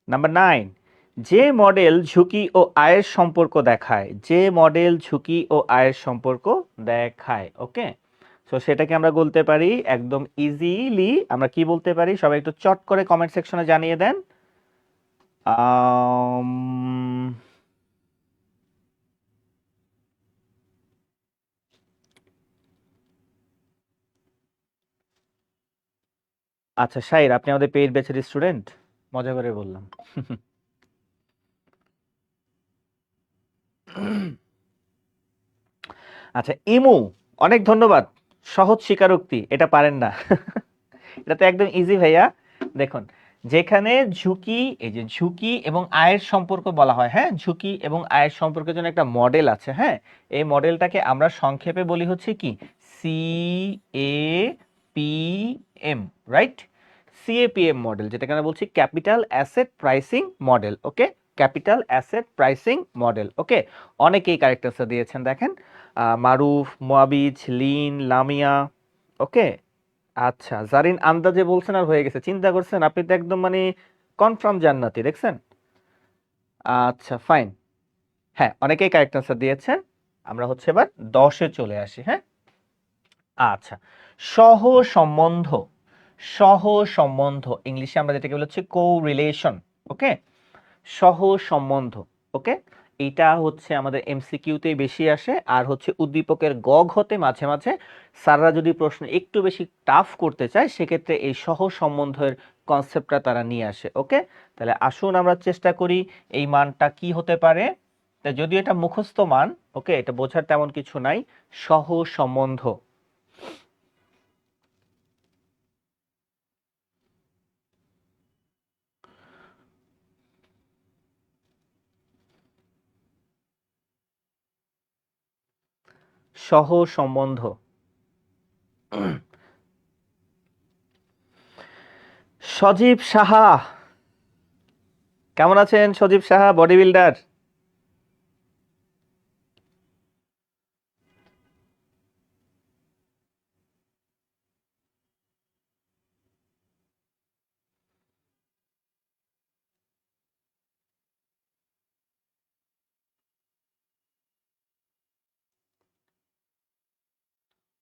নাম্বার 9, যে মডেল ঝুঁকি ও আয়ের সম্পর্ক দেখায়, যে মডেল ঝুঁকি ও আয়ের সম্পর্ক দেখায়, ওকে। সো সেটাকে আমরা বলতে পারি একদম ইজিলি, আমরা কি বলতে পারি, সবাই একটু চট করে কমেন্ট সেকশনে জানিয়ে দেন। আচ্ছা শাইর, আপনি আমাদের পেইড ব্যাচের স্টুডেন্ট, মজা করে বললাম। আচ্ছা, ইমু, অনেক ধন্যবাদ। সহজ স্বীকারোক্তি, এটা পারেন না। এটা তো একদম ইজি ভাইয়া। দেখুন, যেখানে ঝুঁকি, এই যে ঝুঁকি এবং আয়ের সম্পর্ক বলা হয়, হ্যাঁ, ঝুঁকি এবং আয়ের সম্পর্কের জন্য একটা মডেল আছে, হ্যাঁ, এই মডেলটাকে আমরা সংক্ষেপে বলি হচ্ছে কি, CAPM, রাইট? CAPM মডেল, যেটাকে আমরা বলছি ক্যাপিটাল অ্যাসেট প্রাইসিং মডেল, ওকে, ক্যাপিটাল অ্যাসেট প্রাইসিং মডেল, ওকে। অনেকেই কারেক্ট আনসার দিয়েছেন, দেখেন, মারুফ, মোয়াবিজ, লিন, লামিয়া, ওকে। আচ্ছা, জারিন আন্দাজে বলছেন আর হয়ে গেছে, চিন্তা করছেন আপনি তো একদম মানে কনফার্ম জান্নাতি, দেখছেন। আচ্ছা ফাইন, হ্যাঁ, অনেকেই কারেক্ট আনসার দিয়েছেন। আমরা হচ্ছে এবার 10-এ চলে আসি, হ্যাঁ। আচ্ছা, সহ সম্বন্ধ, সহ সম্বন্ধ ইংলিশে আমরা যেটাকে বলছি কো রিলেশন, ওকে, সহ সম্বন্ধ, ওকে। এটা হচ্ছে আমাদের এমসিকিউতেই বেশি আসে, আর হচ্ছে উদ্দীপকের গ ঘতে মাঝে মাঝে স্যাররা যদি প্রশ্ন একটু বেশি টাফ করতে চায়, সেক্ষেত্রে এই সহ সম্বন্ধের কনসেপ্টটা তারা নিয়ে আসে, ওকে। তাহলে আসুন আমরা চেষ্টা করি এই মানটা কি হতে পারে। তা যদিও এটা মুখস্থ মান, ওকে, এটা বোঝার তেমন কিছু নাই। সহ সম্বন্ধ, সহ সম্বন্ধ। সজীব সাহা, কেমন আছেন সজীব সাহা, বডি বিল্ডার?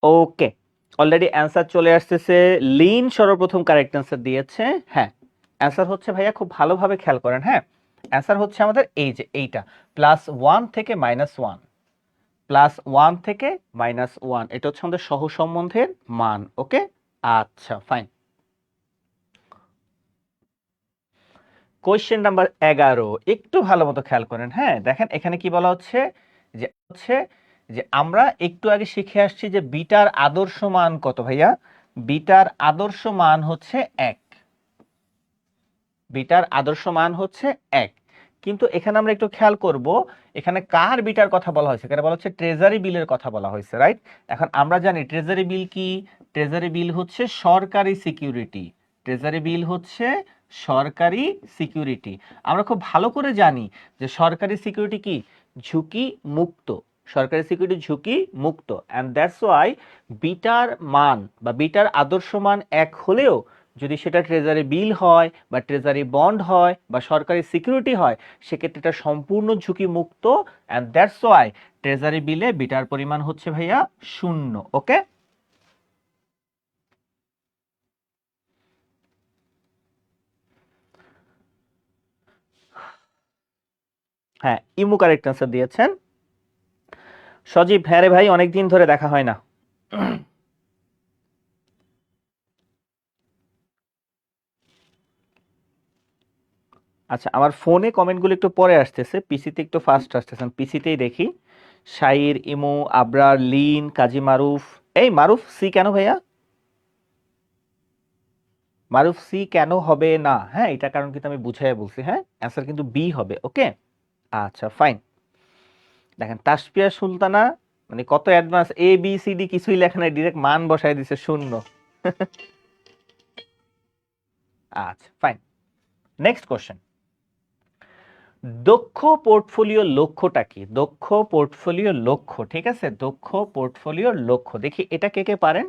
ওকে, অলরেডি অ্যান্সার চলে আসতেছে। লিন সর্বপ্রথম কারেক্ট অ্যান্সার দিয়েছে, হ্যাঁ। অ্যান্সার হচ্ছে ভাইয়া, খুব ভালোভাবে খেয়াল করেন, হ্যাঁ। অ্যান্সার হচ্ছে আমাদের এই যে এইটা, +1 থেকে -1, +1 থেকে -1, এটা হচ্ছে আমাদের সহ সম্বন্ধের মান, ওকে। আচ্ছা ফাইন। কোয়েশ্চেন নাম্বার 11, একটু ভালো মতো খেয়াল করেন, হ্যাঁ। দেখেন এখানে কি বলা হচ্ছে, যে আমরা একটু আগে শিখে আসছি যে বিটার আদর্শ মান কত ভাইয়া, বিটার আদর্শ মান হচ্ছে 1, বিটার আদর্শ মান হচ্ছে 1। কিন্তু এখানে আমরা একটু খেয়াল করব, এখানে কার বিটার কথা বলা হয়েছে, এখানে বলা হচ্ছে ট্রেজারি বিলের কথা বলা হয়েছে, রাইট? এখন আমরা জানি ট্রেজারি বিল কি, ট্রেজারি বিল হচ্ছে সরকারি সিকিউরিটি, ট্রেজারি বিল হচ্ছে সরকারি সিকিউরিটি। আমরা খুব ভালো করে জানি যে সরকারি সিকিউরিটি কি, ঝুঁকি মুক্ত, সরকারি সিকিউরিটি ঝুঁকি মুক্ত, অ্যান্ড দ্যাটস ওয়াই বিটার মান বা বিটার আদর্শ মান 1 হলেও যদি সেটা ট্রেজারি বিল হয় বা ট্রেজারি বন্ড হয় বা সরকারি সিকিউরিটি হয়, সেক্ষেত্রে এটা সম্পূর্ণ ঝুঁকি মুক্ত, অ্যান্ড দ্যাটস ওয়াই ট্রেজারি বিলে বিটার পরিমাণ হচ্ছে ভাইয়া 0, ওকে। হ্যাঁ, ইমু কারেক্ট আনসার দিয়েছেন। সজীব, হ্যাঁ রে ভাই, অনেকদিন ধরে দেখা হয় না। আচ্ছা, আমার ফোনে কমেন্টগুলো একটু পরে আসতেছে, পিসিতে একটু ফাস্ট আসতেছে, পিসিতেই দেখি। শাইর, ইমু, আবরার, লিন, কাজী মারুফ। এই মারুফ সি কেন ভাইয়া? মারুফ সি কেন হবে না? হ্যাঁ, এটা কারণ কিন্তু আমি বুঝাইয়া বলছি। হ্যাঁ, অ্যান্সার কিন্তু বি হবে। ওকে, আচ্ছা ফাইন। দেখেন তাসপিয়া সুলতানা মানে কত advance, A B C D কিছুই লেখা নাই, ডিরেক্ট মান বসায় দিছে শূন্য। আচ্ছা ফাইন, নেক্সট কোশ্চেন। দক্ষ পোর্টফোলিও লক্ষ্যটা কি? দক্ষ পোর্টফোলিও লক্ষ্য, ঠিক আছে, দক্ষ পোর্টফোলিওর লক্ষ্য দেখি এটা কে কে পারেন।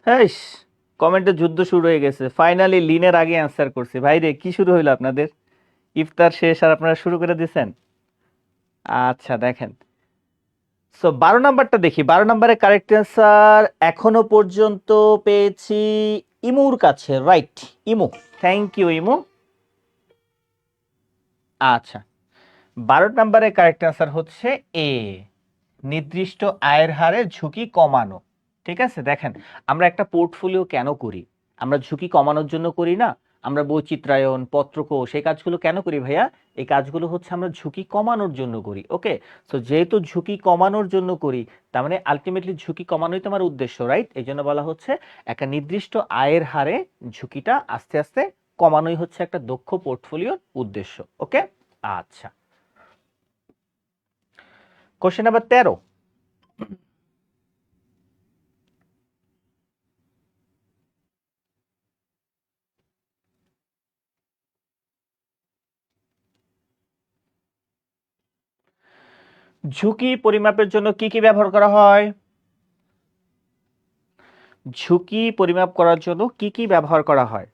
হ্যাঁ, কমেন্টে যুদ্ধ শুরু হয়ে গেছে, ফাইনালি লিনের আগে অ্যান্সার করছি। ভাই রে, কি শুরু হইলো আপনাদের? ইফতার শেষ আর আপনারা শুরু করে দিয়েছেন। আচ্ছা দেখেন, সো 12 নাম্বারটা দেখি। 12 নাম্বারের কারেক্ট অ্যান্সার এখনো পর্যন্ত পেয়েছি ইমুর কাছে, রাইট। ইমু, থ্যাংক ইউ ইমু। আচ্ছা, 12 নাম্বারের কারেক্ট অ্যান্সার হচ্ছে এ, নির্দিষ্ট আয়ের হারে ঝুঁকি কমানো। ঠিক আছে, দেখেন আমরা একটা পোর্টফোলিও কেন করি? আমরা ঝুঁকি কমানোর জন্য করি না? আমরা বৈচিত্র্যায়ন, পত্রকোষ, এই কাজগুলো কেন করি ভাইয়া? এই কাজগুলো হচ্ছে আমরা ঝুঁকি কমানোর জন্য করি। ওকে, সো যেহেতু ঝুঁকি কমানোর জন্য করি, তার মানে আলটিমেটলি ঝুঁকি কমানোই তো আমার উদ্দেশ্য, রাইট? এই জন্য বলা হচ্ছে একটা নির্দিষ্ট আয়ের হারে ঝুঁকিটা আস্তে আস্তে কমানোই হচ্ছে একটা দক্ষ পোর্টফোলিওর উদ্দেশ্য। ওকে, আচ্ছা, কোশ্চেন নাম্বার 13। ঝুঁকি পরিমাপের জন্য কি কি ব্যবহার করা হয়? ঝুঁকি পরিমাপ করার জন্য কি কি ব্যবহার করা হয়?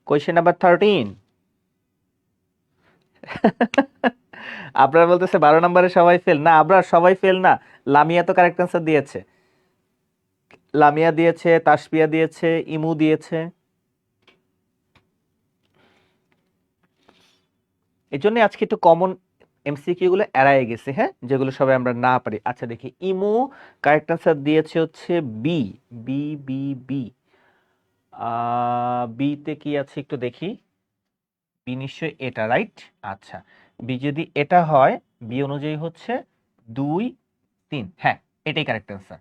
Question number 13। আপনারা বলতেছে 12 নাম্বারে সবাই ফেল না, আমরা সবাই ফেল না। লামিয়া তো কারেক্ট অ্যান্সার দিয়েছে, লামিয়া দিয়েছে, তাসপিয়া দিয়েছে, ইমু দিয়েছে। এই জন্য আজকে একটু কমন এমসিকিউ গুলো এড়ায় গেছে, হ্যাঁ, যেগুলো সবাই আমরা না পারি। আচ্ছা দেখি, ইমু কারেক্ট অ্যান্সার দিয়েছে হচ্ছে বি। বি বি বি, বিতে কি আছে একটু দেখি। বি নিশ্চয়ই এটা, রাইট। আচ্ছা, বি যদি এটা হয়, বি অনুযায়ী হচ্ছে 2 3, হ্যাঁ এটাই কারেক্ট অ্যান্সার।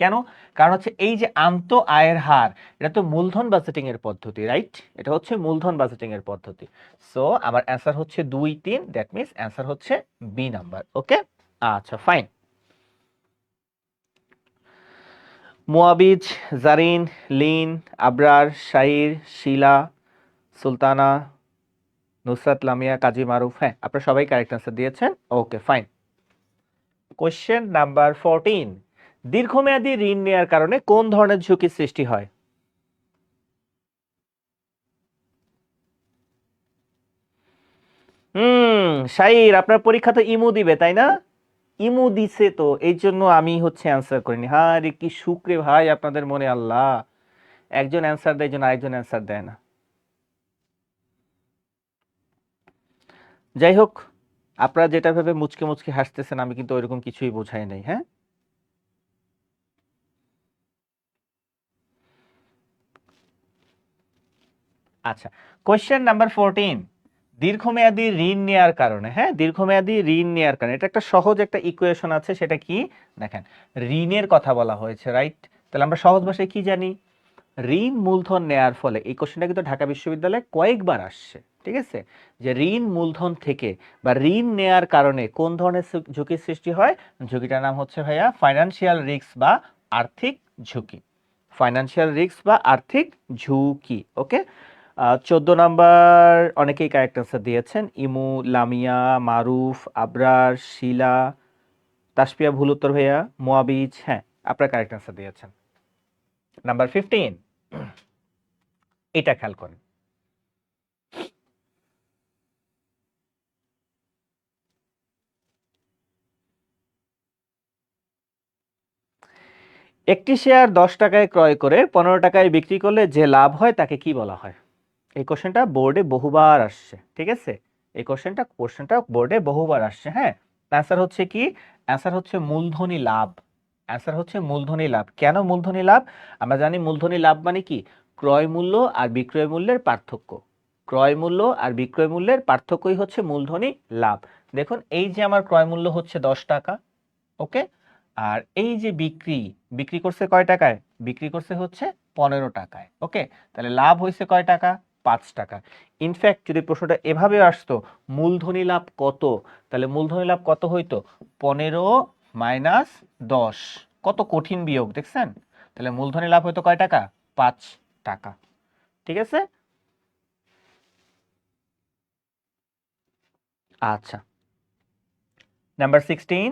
কেন? কারণ হচ্ছে এই যে আন্ত আয়ের হার, এটা তো মূলধন বাজেটিং এর পদ্ধতি, রাইট? এটা হচ্ছে মূলধন বাজেটিং এর পদ্ধতি। সো আমার অ্যান্সার হচ্ছে 2 3, দ্যাট মিন্স অ্যান্সার হচ্ছে বি নাম্বার। ওকে, আচ্ছা ফাইন। মুয়াবিজ, জারিন, লিন, আবরার, শাইর, শিলা, সুলতানা, নুসরাত, লামিয়া, কাজী মারুফ, হ্যাঁ আপনারা সবাই কারেক্ট অ্যান্সার দিয়েছেন। Okay fine. Question number 14। দীর্ঘমেয়াদী ঋণ নেওয়ার কারণে কোন ধরনের ঝুঁকি সৃষ্টি হয়? শাইর, আপনার পরীক্ষা তো ইমু দিবে তাই না? ইমু দিছে তো, এই জন্য আমি হচ্ছে অ্যান্সার করিনি। হ্যাঁ রে, কি শুক্রে ভাই আপনাদের মনে, আল্লাহ। একজন অ্যান্সার দেয়, একজন আরেকজন অ্যান্সার দেয় না। যাই হোক, আপনারা যেটা ভেবে মুচকে মুচকে হাসতেছেন, আমি কিন্তু ওইরকম কিছুই বোঝাই নাই। হ্যাঁ, আচ্ছা, কোয়েশ্চেন নাম্বার 14। দীর্ঘমেয়াদী ঋণ নেয়ার কারণে, হ্যাঁ দীর্ঘমেয়াদী ঋণ নেয়ার কারণে, এটা একটা সহজ একটা ইকুয়েশন আছে, সেটা কি? দেখেন, ঋণের কথা বলা হয়েছে, রাইট? তাহলে আমরা সহজ ভাষায় কি জানি? ঋণ মূলধন নেয়ার ফলে, এই কোশ্চেনটা কিন্তু ঢাকা বিশ্ববিদ্যালয়ে কয়েকবার আসছে, ঠিক আছে, যে ঋণ মূলধন থেকে বা ঋণ নেয়ার কারণে কোন ধরনের ঝুঁকির সৃষ্টি হয়? ঝুঁকিটার নাম হচ্ছে ভাইয়া ফাইনান্সিয়াল রিস্ক বা আর্থিক ঝুঁকি। ফাইনান্সিয়াল রিস্ক বা আর্থিক ঝুঁকি। ওকে, 14 নাম্বার অনেকেই কারেক্ট আনসার দিয়েছেন। ইমু, লামিয়া, মারুফ, আবরার, শিলা, তাসপিয়া ভুল উত্তর ভাইয়া, মোয়াবিজ, হ্যাঁ আপনারা কারেক্ট আনসার দিয়েছেন। নাম্বার 15, এটা খেয়াল করেন। একটি শেয়ার 10 টাকায় ক্রয় করে 15 টাকায় বিক্রি করলে যে লাভ হয় তাকে কি বলা হয়? এই কোশ্চেনটা বোর্ডে বহুবার আসছে, ঠিক আছে? এই কোশ্চেনটা বোর্ডে বহুবার আসছে। হ্যাঁ, অ্যান্সার হচ্ছে কি? অ্যান্সার হচ্ছে মূলধনী লাভ। অ্যান্সার হচ্ছে মূলধনী লাভ। কেন মূলধনী লাভ? আমরা জানি মূলধনী লাভ মানে কি? ক্রয় মূল্য আর বিক্রয় মূল্যের পার্থক্য। ক্রয় মূল্য আর বিক্রয় মূল্যের পার্থক্যই হচ্ছে মূলধনী লাভ। দেখুন, এই যে আমার ক্রয় মূল্য হচ্ছে 10 টাকা, ওকে? আর এই যে বিক্রি, বিক্রি করছে কয় টাকায়? বিক্রি করছে হচ্ছে 15 টাকায়, ওকে? তাহলে লাভ হয়েছে কয় টাকা? 5 টাকা। ইনফ্যাক্ট যদি প্রশ্নটা এভাবে আসতো, মূলধনী লাভ কত, তাহলে মূলধনী লাভ কত হইতো? 15 মাইনাস 10। কত কঠিন বিয়োগ দেখছেন? তাহলে মূলধনী লাভ হইতো কয় টাকা? 5 টাকা। ঠিক আছে? আচ্ছা, নাম্বার 16,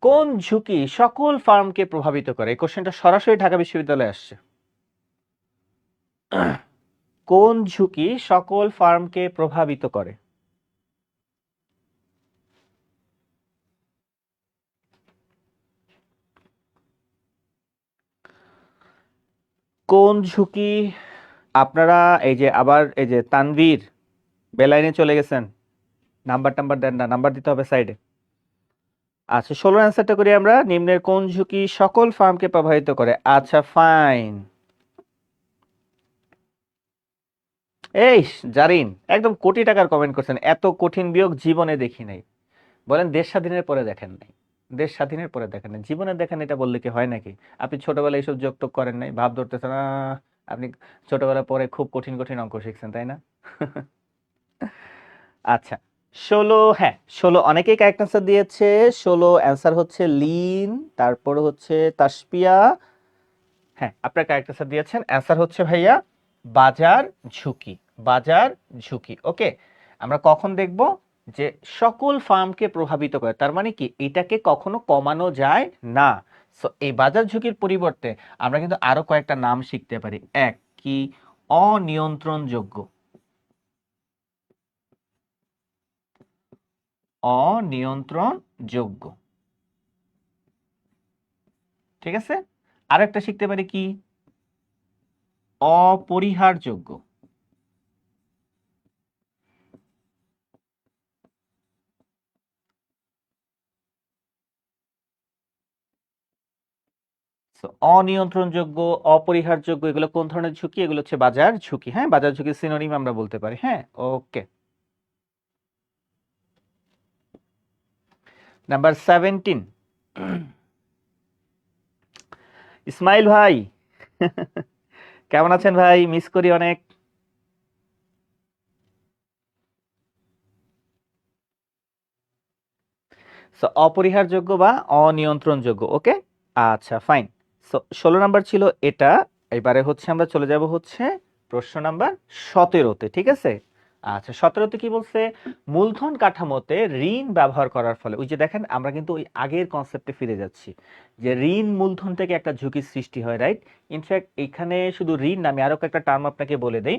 কোন ঝুঁকি সকল ফার্মকে প্রভাবিত করে? এই কোশ্চেনটা সরাসরি ঢাকা বিশ্ববিদ্যালয়ে আসছে। কোন ঝুঁকি সকল ফার্মকে প্রভাবিত করে? কোন ঝুঁকি? আপনারা এই যে আবার এই যে তানভীর বেলাইনে চলে গেছেন, নাম্বার টাম্বার দেন না, নাম্বার দিতে হবে সাইডে। আচ্ছা, 16 অ্যান্সারটা করি আমরা। নিম্নের কোন ঝুঁকি সকল ফার্মকে প্রভাবিত করে? আচ্ছা, ফাইন। এই জারিন একদম কোটি টাকার কমেন্ট করছেন, এত কঠিন বিয়োগ জীবনে দেখি নাই। বলেন দেশ স্বাধীনের পরে দেখেন নাই। দেশ স্বাধীনের পরে দেখেন নাই, জীবনে দেখেন, এটা বললে কি হয় নাকি? আপনি ছোটবেলায় এইসব যোগ টোগ করেন নাই, ভাব ধরতেছেন না? আপনি ছোটবেলায় পরে খুব কঠিন কঠিন অঙ্ক শিখছেন, তাই না? আচ্ছা, 16, হ্যাঁ 16 অনেকেই কারেক্ট অ্যান্সার দিয়েছে। 16 অ্যান্সার হচ্ছে লিন, তারপর হচ্ছে তাসপিয়া। হ্যাঁ, আপনার কারেক্ট অ্যান্সার দিয়েছেন। অ্যান্সার হচ্ছে ভাইয়া বাজার ঝুঁকি। বাজার ঝুঁকি, ওকে? আমরা কখন দেখব যে সকল ফার্মকে প্রভাবিত করে, তার মানে কি এটাকে কখনো কমানো যায় না। সো এই বাজার ঝুঁকির পরিবর্তে আমরা কিন্তু আরো কয়েকটা নাম শিখতে পারি। এক কি? অনিয়ন্ত্রণযোগ্য। অনিয়ন্ত্রণযোগ্য, ঠিক আছে? আরেকটা শিখতে পারি কি? অপরিহারযোগ্য। So, অনিয়ন্ত্রণযোগ্য, অপরিহারযোগ্য, এগুলো কোন ধরনের ঝুঁকি? এগুলো হচ্ছে বাজার ঝুঁকি। হ্যাঁ, বাজার ঝুঁকির সিনোনিম আমরা বলতে পারি। হ্যাঁ, ওকে। নাম্বার 17, ইসমাইল ভাই কেমন আছেন ভাই? মিস করি অনেক। সো অপরিহারযোগ্য বা অনিয়ন্ত্রণযোগ্য, ওকে? আচ্ছা, ফাইন। সো 16 নাম্বার ছিল এটা। এবারে হচ্ছে আমরা চলে যাব হচ্ছে প্রশ্ন নাম্বার 17তে, ঠিক আছে? আচ্ছা, 17তে কি বলছে? মূলধন কাঠামোতে ঋণ ব্যবহার করার ফলে, ওই যে দেখেন আমরা কিন্তু ওই আগের কনসেপ্টে ফিরে যাচ্ছি, যে ঋণ মূলধন থেকে একটা ঝুঁকির সৃষ্টি হয়, রাইট? ইনফ্যাক্ট এখানে শুধু ঋণ না, আমি আরো একটা টার্ম আপনাকে বলে দেই।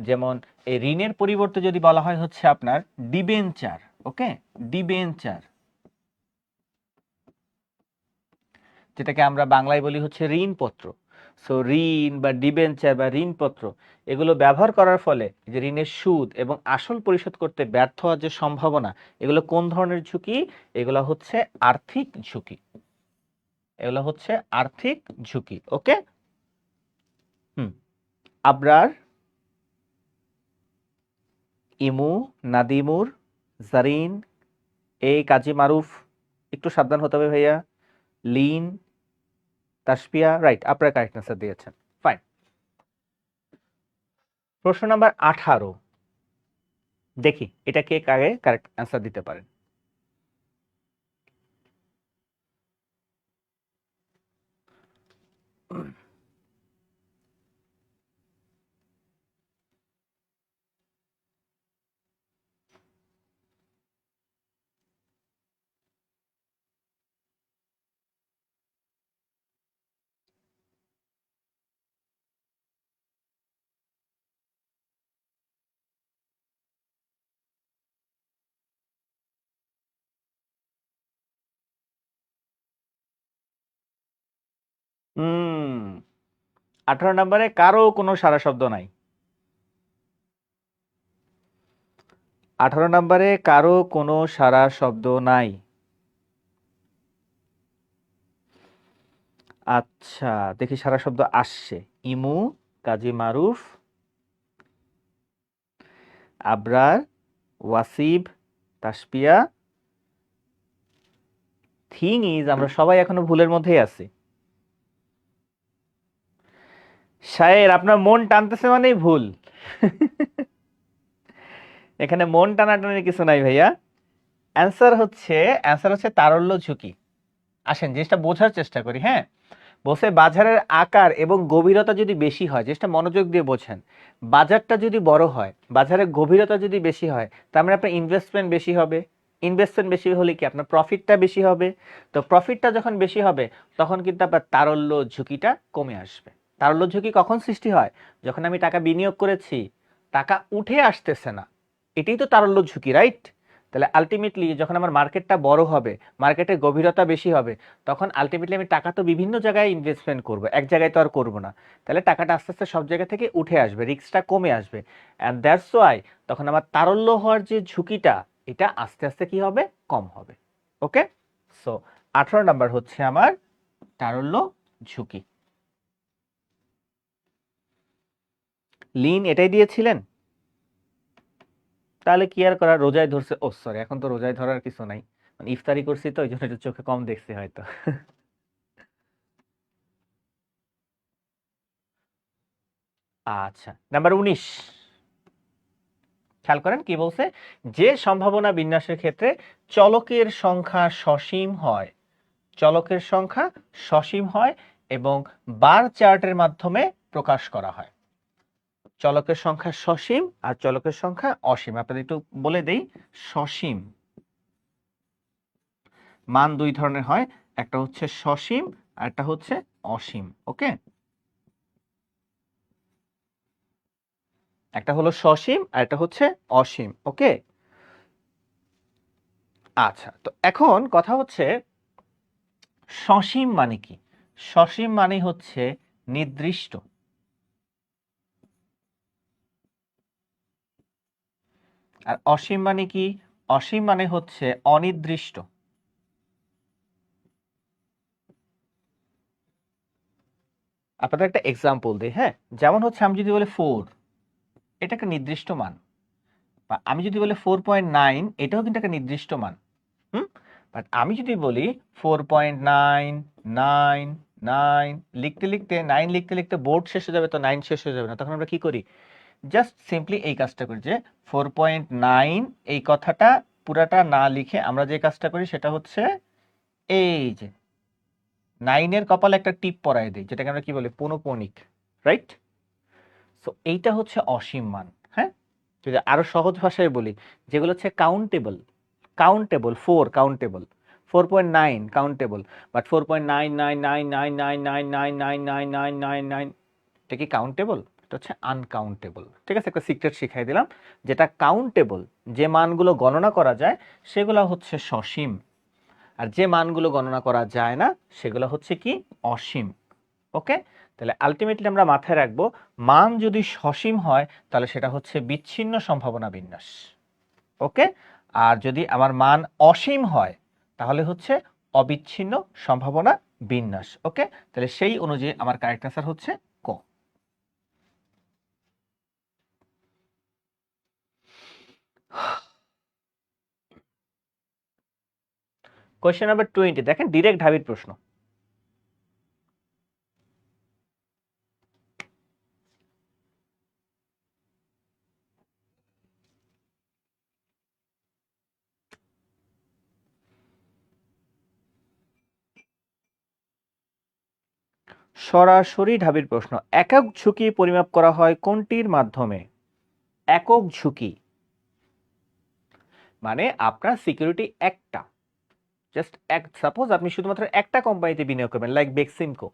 যেমন এই ঋণের পরিবর্তে যদি বলা হয় হচ্ছে আপনার ডিবেঞ্চার, ওকে? ডিবেঞ্চার, যেটাকে আমরা বাংলায় বলি হচ্ছে ঋণপত্র। সো ঋণ বা ডিবেঞ্চার বা ঋণপত্র, এগুলো ব্যবহার করার ফলে যে ঋণের সুদ এবং আসল পরিশোধ করতে ব্যর্থ হওয়ার যে সম্ভাবনা, এগুলো কোন ধরনের ঝুঁকি? এগুলো হচ্ছে আর্থিক ঝুঁকি। এগুলো হচ্ছে আর্থিক ঝুঁকি, ওকে? হুম। আবরার, ইমু, নাদিমুর, জারিন, এই কাজী মারুফ, একটু সাবধান হতে হবে ভাইয়া। লিন, তাসপিয়া, রাইট, আপনারা কারেক্ট অ্যান্সার দিয়েছেন। ফাইন। প্রশ্ন নাম্বার 18, দেখি এটা কে আগে কারেক্ট অ্যান্সার দিতে পারেন। হুম 18 নম্বরে কারো কোনো সারা শব্দ নাই। 18 নম্বরে কারো কোনো সারা শব্দ নাই। আচ্ছা দেখি সারা শব্দ আসছে। ইমু, কাজী মারুফ, আবরার, ওয়াসিব, তাসপিয়া। থিং ইজ আমরা সবাই এখনো ভুলের মধ্যেই আছি। শায়ের আপনার মন টানতেছে মানেই ভুল। এখানে মন টানাটানির কিছু নাই ভাইয়া। অ্যান্সার হচ্ছে তারল্য ঝুঁকি। আসেন জিনিসটা বোঝার চেষ্টা করি। হ্যাঁ, বসে বাজারের আকার এবং গভীরতা যদি বেশি হয়, জিনিসটা মনোযোগ দিয়ে বোঝেন। বাজারটা যদি বড় হয়, বাজারের গভীরতা যদি বেশি হয়, তার মানে আপনার ইনভেস্টমেন্ট বেশি হবে। ইনভেস্টমেন্ট বেশি হলে কি আপনার প্রফিটটা বেশি হবে। তো প্রফিটটা যখন বেশি হবে, তখন কিন্তু আপনার তারল্য ঝুঁকিটা কমে আসবে। তারল্য ঝুঁকি কখন সৃষ্টি হয়? যখন আমি টাকা বিনিয়োগ করেছি, টাকা উঠে আসতেছে না, এটাই তো তারল্য ঝুঁকি, রাইট? তাহলে আলটিমেটলি যখন আমার মার্কেটটা বড় হবে, মার্কেটের গভীরতা বেশি হবে, তখন আলটিমেটলি আমি টাকা তো বিভিন্ন জায়গায় ইনভেস্টমেন্ট করব, এক জায়গায় তো আর করব না। তাহলে টাকাটা আস্তে আস্তে সব জায়গা থেকে উঠে আসবে, রিস্কটা কমে আসবে। অ্যান্ড দ্যাটস ওয়াই তখন আমার তারল্য হওয়ার যে ঝুঁকিটা, এটা আস্তে আস্তে কি হবে? কম হবে। ওকে, সো 18 নাম্বার হচ্ছে আমার তারল্য ঝুঁকি। লিন এটাই দিয়েছিলেন? তাহলে কি আর করা, রোজায় ধরছে। ও সরি, এখন তো রোজায় ধরার কিছু নাই, মানে ইফতারি করছি তো, ওই জন্য একটু চোখে কম দেখছি হয়তো। আচ্ছা, নাম্বার 19 খেয়াল করেন কি বলছে। যে সম্ভাবনা বিন্যাসের ক্ষেত্রে চলকের সংখ্যা সসীম হয়, চলকের সংখ্যা সসীম হয় এবং বার চার্টের মাধ্যমে প্রকাশ করা হয়। চলকের সংখ্যা সসীম আর চলকের সংখ্যা অসীম। আপনাদের একটু বলে দেই, সসীম মান দুই ধরনের হয়, একটা হচ্ছে সসীম আর একটা হচ্ছে অসীম। ওকে, একটা হলো সসীম আর একটা হচ্ছে অসীম। ওকে, আচ্ছা তো এখন কথা হচ্ছে সসীম মানে কি? সসীম মানে হচ্ছে নির্দিষ্ট। আর অসীম মানে কি? অসীম মানে হচ্ছে অনির্দিষ্ট। আপনাদের একটা এক্সাম্পল দিই। হ্যাঁ, যেমন হচ্ছে আমি যদি বলি 4, এটা একটা নির্দিষ্ট মান। বা আমি যদি বলি 4.9, এটাও কিন্তু একটা নির্দিষ্ট মান। হুম, বাট আমি যদি বলি 4.999 লিখতে লিখতে, 9 লিখতে লিখতে বোর্ড শেষ হয়ে যাবে, তো 9 শেষ হয়ে যাবে না, তখন আমরা কি করি? জাস্ট সিম্পলি এই কাজটা করি যে 4.9 এই কথাটা পুরাটা না লিখে আমরা যে কাজটা করি সেটা হচ্ছে এই যে 9 এর কপালে একটা টিপ পরায় দিই, যেটাকে আমরা কি বলি? পৌনঃপুনিক, রাইট? সো এইটা হচ্ছে অসীম মান। হ্যাঁ, যদি আরো সহজ ভাষায় বলি, যেগুলো হচ্ছে countable, countable 4 countable, 4.9 countable, but 4.9999999999999 এটা কি কাউন্টেবল? এটা হচ্ছে আনকাউন্টেবল। ঠিক আছে, একটা সিক্রেট শিখাই দিলাম। যেটা কাউন্টেবল, যে মানগুলো গণনা করা যায়, সেগুলো হচ্ছে সসীম। আর যে মানগুলো গণনা করা যায় না, সেগুলো হচ্ছে কি? অসীম। ওকে, তাহলে আলটিমেটলি আমরা মাথায় রাখবো, মান যদি সসীম হয় তাহলে সেটা হচ্ছে বিচ্ছিন্ন সম্ভাবনা বিন্যাস। ওকে, আর যদি আমার মান অসীম হয় তাহলে হচ্ছে অবিচ্ছিন্ন সম্ভাবনা বিন্যাস। ওকে, তাহলে সেই অনুযায়ী আমার কারেক্ট অ্যান্সার হচ্ছে ক। কোয়েশ্চেন নাম্বার 20 দেখেন, ডিরেক্ট ঢাবির প্রশ্ন। সরাসরি ঢাবির প্রশ্ন। একক ঝুঁকি পরিমাপ করা হয় কোনটির মাধ্যমে? একক ঝুঁকি মানে আপনার সিকিউরিটি একটা, জাস্ট এক, সাপোজ আপনি শুধুমাত্র একটা কোম্পানিতে বিনিয়োগ করবেন, লাইক বেক্সিমকো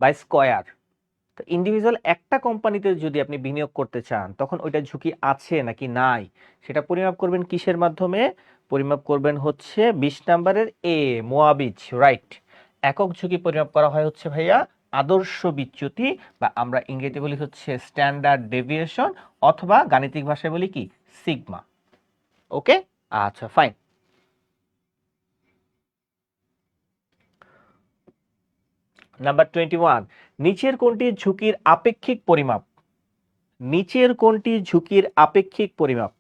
বা স্কয়ার। তো ইন্ডিভিজুয়াল একটা কোম্পানিতে যদি আপনি বিনিয়োগ করতে চান, তখন ওইটা ঝুঁকি আছে নাকি নাই, সেটা পরিমাপ করবেন কিসের মাধ্যমে? পরিমাপ করবেন হচ্ছে 20 নাম্বারের এ, মোয়াবিজ, রাইট? একক ঝুঁকি পরিমাপ করা হয় হচ্ছে ভাইয়া আদর্শ বিচ্যুতি, বা আমরা ইংরেজিতে বলি হচ্ছে স্ট্যান্ডার্ড ডেভিয়েশন, অথবা গাণিতিক ভাষায় বলি কি সিগমা। ওকে, আচ্ছা ফাইন। নাম্বার 21, নিচের কোনটি ঝুঁকির আপেক্ষিক পরিমাপ? নিচের কোনটি ঝুঁকির আপেক্ষিক পরিমাপ?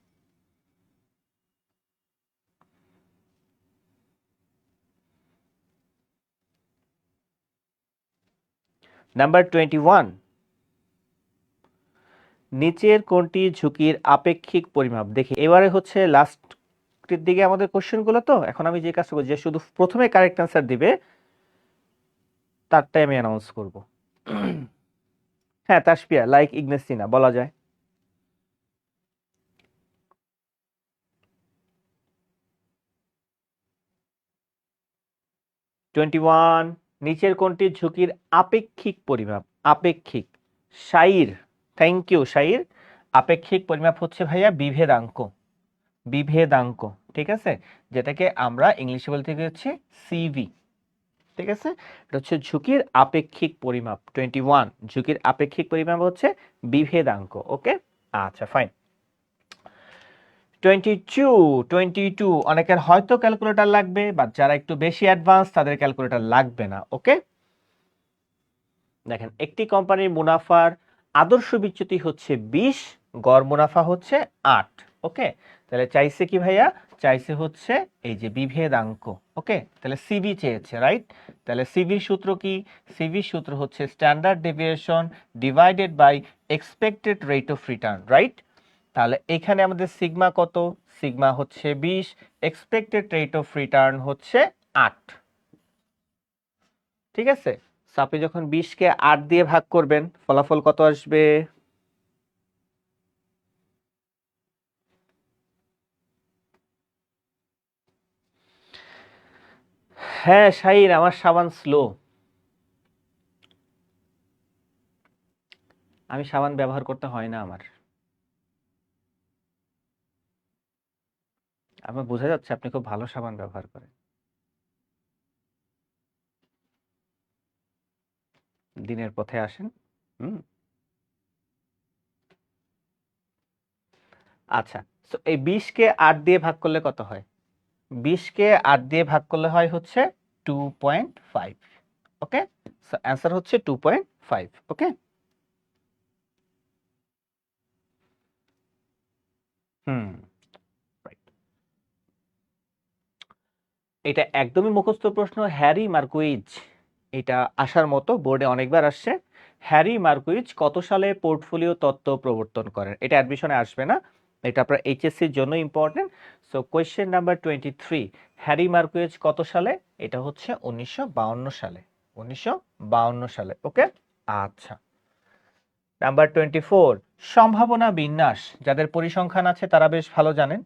নাম্বার 21, নিচের কোনটি ঝুঁকির আপেক্ষিক পরিমাপ? দেখি এবারে হচ্ছে লাস্টের দিকে আমাদের কোশ্চেনগুলো, তো এখন আমি যে কাজটা করব, যে শুধু প্রথমে কারেক্ট অ্যান্সার দিবে তারটাই আমি অ্যানাউন্স করব। হ্যাঁ, তাসপিয়া লাইক ইগনেসিনা বলা যায়। টোয়েন্টি নিচের কোনটি ঝুঁকির আপেক্ষিক পরিমাপ? আপেক্ষিক। শাইর, থ্যাংক ইউ শাইর। আপেক্ষিক পরিমাপ হচ্ছে ভাইয়া বিভেদাঙ্ক। বিভেদাঙ্ক, ঠিক আছে, যেটাকে আমরা ইংলিশে বলতে হচ্ছে সিভি। ঠিক আছে, এটা হচ্ছে ঝুঁকির আপেক্ষিক পরিমাপ। 21 ঝুঁকির আপেক্ষিক পরিমাপ হচ্ছে বিভেদাঙ্ক। ওকে, আচ্ছা ফাইন। 22 অনেকের হয়তো ক্যালকুলেটর লাগবে, বা যারা একটু বেশি অ্যাডভান্স তাদের ক্যালকুলেটর লাগবে না। ওকে, দেখেন একটি কোম্পানির মুনাফার আদর্শ বিচ্যুতি হচ্ছে 20, গড় মুনাফা হচ্ছে 8। ওকে, তাহলে চাইছে কি ভাইয়া? চাইছে হচ্ছে এই যে বিভেদাঙ্ক। ওকে, তাহলে সিভি চেয়েছে, রাইট? তাহলে সিভির সূত্র কি? সিভির সূত্র হচ্ছে standard deviation divided by expected rate of return, right? তাহলে এখানে আমাদের সিগমা কত? সিগমা হচ্ছে 20, এক্সপেক্টেড রেট অফ রিটার্ন হচ্ছে 8। ঠিক আছে, আপনি যখন 20কে 8 দিয়ে ভাগ করবেন ফলাফল কত আসবে? হ্যাঁ শাহির, আমার সাবান স্লো। আমি সাবান ব্যবহার করতে হয় না আমার। আমার বোঝা যাচ্ছে আপনি খুব ভালো সাবান ব্যবহার করেন। দিনের পথে আসেন। হুম, আচ্ছা। তো এই 20কে 8 দিয়ে ভাগ করলে কত হয়? 20কে 8 দিয়ে ভাগ করলে হয় হচ্ছে 2.5। ওকে, সো অ্যান্সার হচ্ছে 2.5। ওকে, হুম, রাইট। এটা একদমই মুখস্থ প্রশ্ন, হ্যারি মার্কুইজ। এটা আসার মতো, বোর্ডে অনেকবার আসছে। হ্যারি মার্কুইজ কত সালে পোর্টফোলিও তত্ত্ব প্রবর্তন করেন? এটা অ্যাডমিশনে আসবে না, এটা আপনার এইচএসসির জন্য important. So question number 23, Harry Marquis কত সালে? এটা হচ্ছে 1952 সালে। 1952 সালে। ওকে, আচ্ছা। নাম্বার 24, সম্ভাবনা বিন্যাস। যাদের পরিসংখ্যান আছে তারা বেশ ভালো জানেন।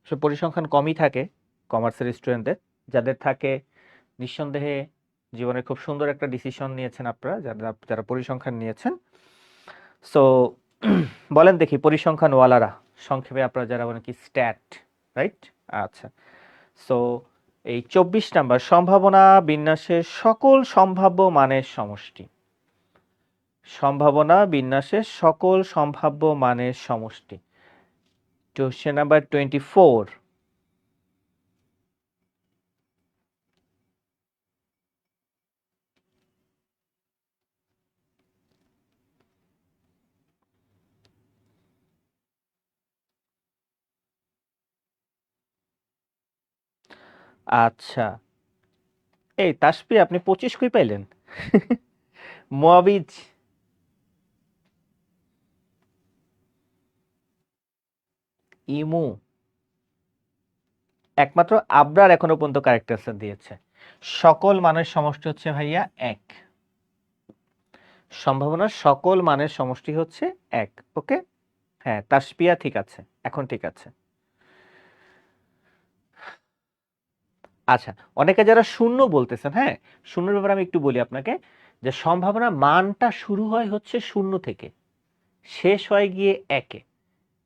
সো পরিসংখ্যান কমই থাকে কমার্সের স্টুডেন্টদের, যাদের থাকে নিঃসন্দেহে জীবনে খুব সুন্দর একটা ডিসিশন নিয়েছেন আপনারা, যারা যারা পরিসংখ্যান নিয়েছেন। সো বলেন দেখি পরিসংখ্যানওয়ালারা, সংক্ষেপে আপনারা যারা বলেন কি স্ট্যাট, রাইট? আচ্ছা, সো এই 24 নাম্বার, সম্ভাবনা বিন্যাসের সকল সম্ভাব্য মানের সমষ্টি। সম্ভাবনা বিন্যাসের সকল সম্ভাব্য মানের সমষ্টি। কোশ্চেন নাম্বার 24, আচ্ছা। এই তাসপি, আপনি 25 কই পাইলেন? মুয়াবিজ, ইমু, একমাত্র আবরার এখনো পর্যন্ত কারেক্ট অ্যান্সার দিয়েছে। সকল মানের সমষ্টি হচ্ছে ভাইয়া 1। সম্ভাবনার সকল মানের সমষ্টি হচ্ছে 1। ওকে, হ্যাঁ তাসপিয়া ঠিক আছে, এখন ঠিক আছে। আচ্ছা, অনেকে যারা শূন্য বলতেছেন, হ্যাঁ শূন্যের ব্যাপারে আমি একটু বলি আপনাকে, যে সম্ভাবনা মানটা শুরু হয় হচ্ছে 0 থেকে, শেষ হয় গিয়ে 1-এ।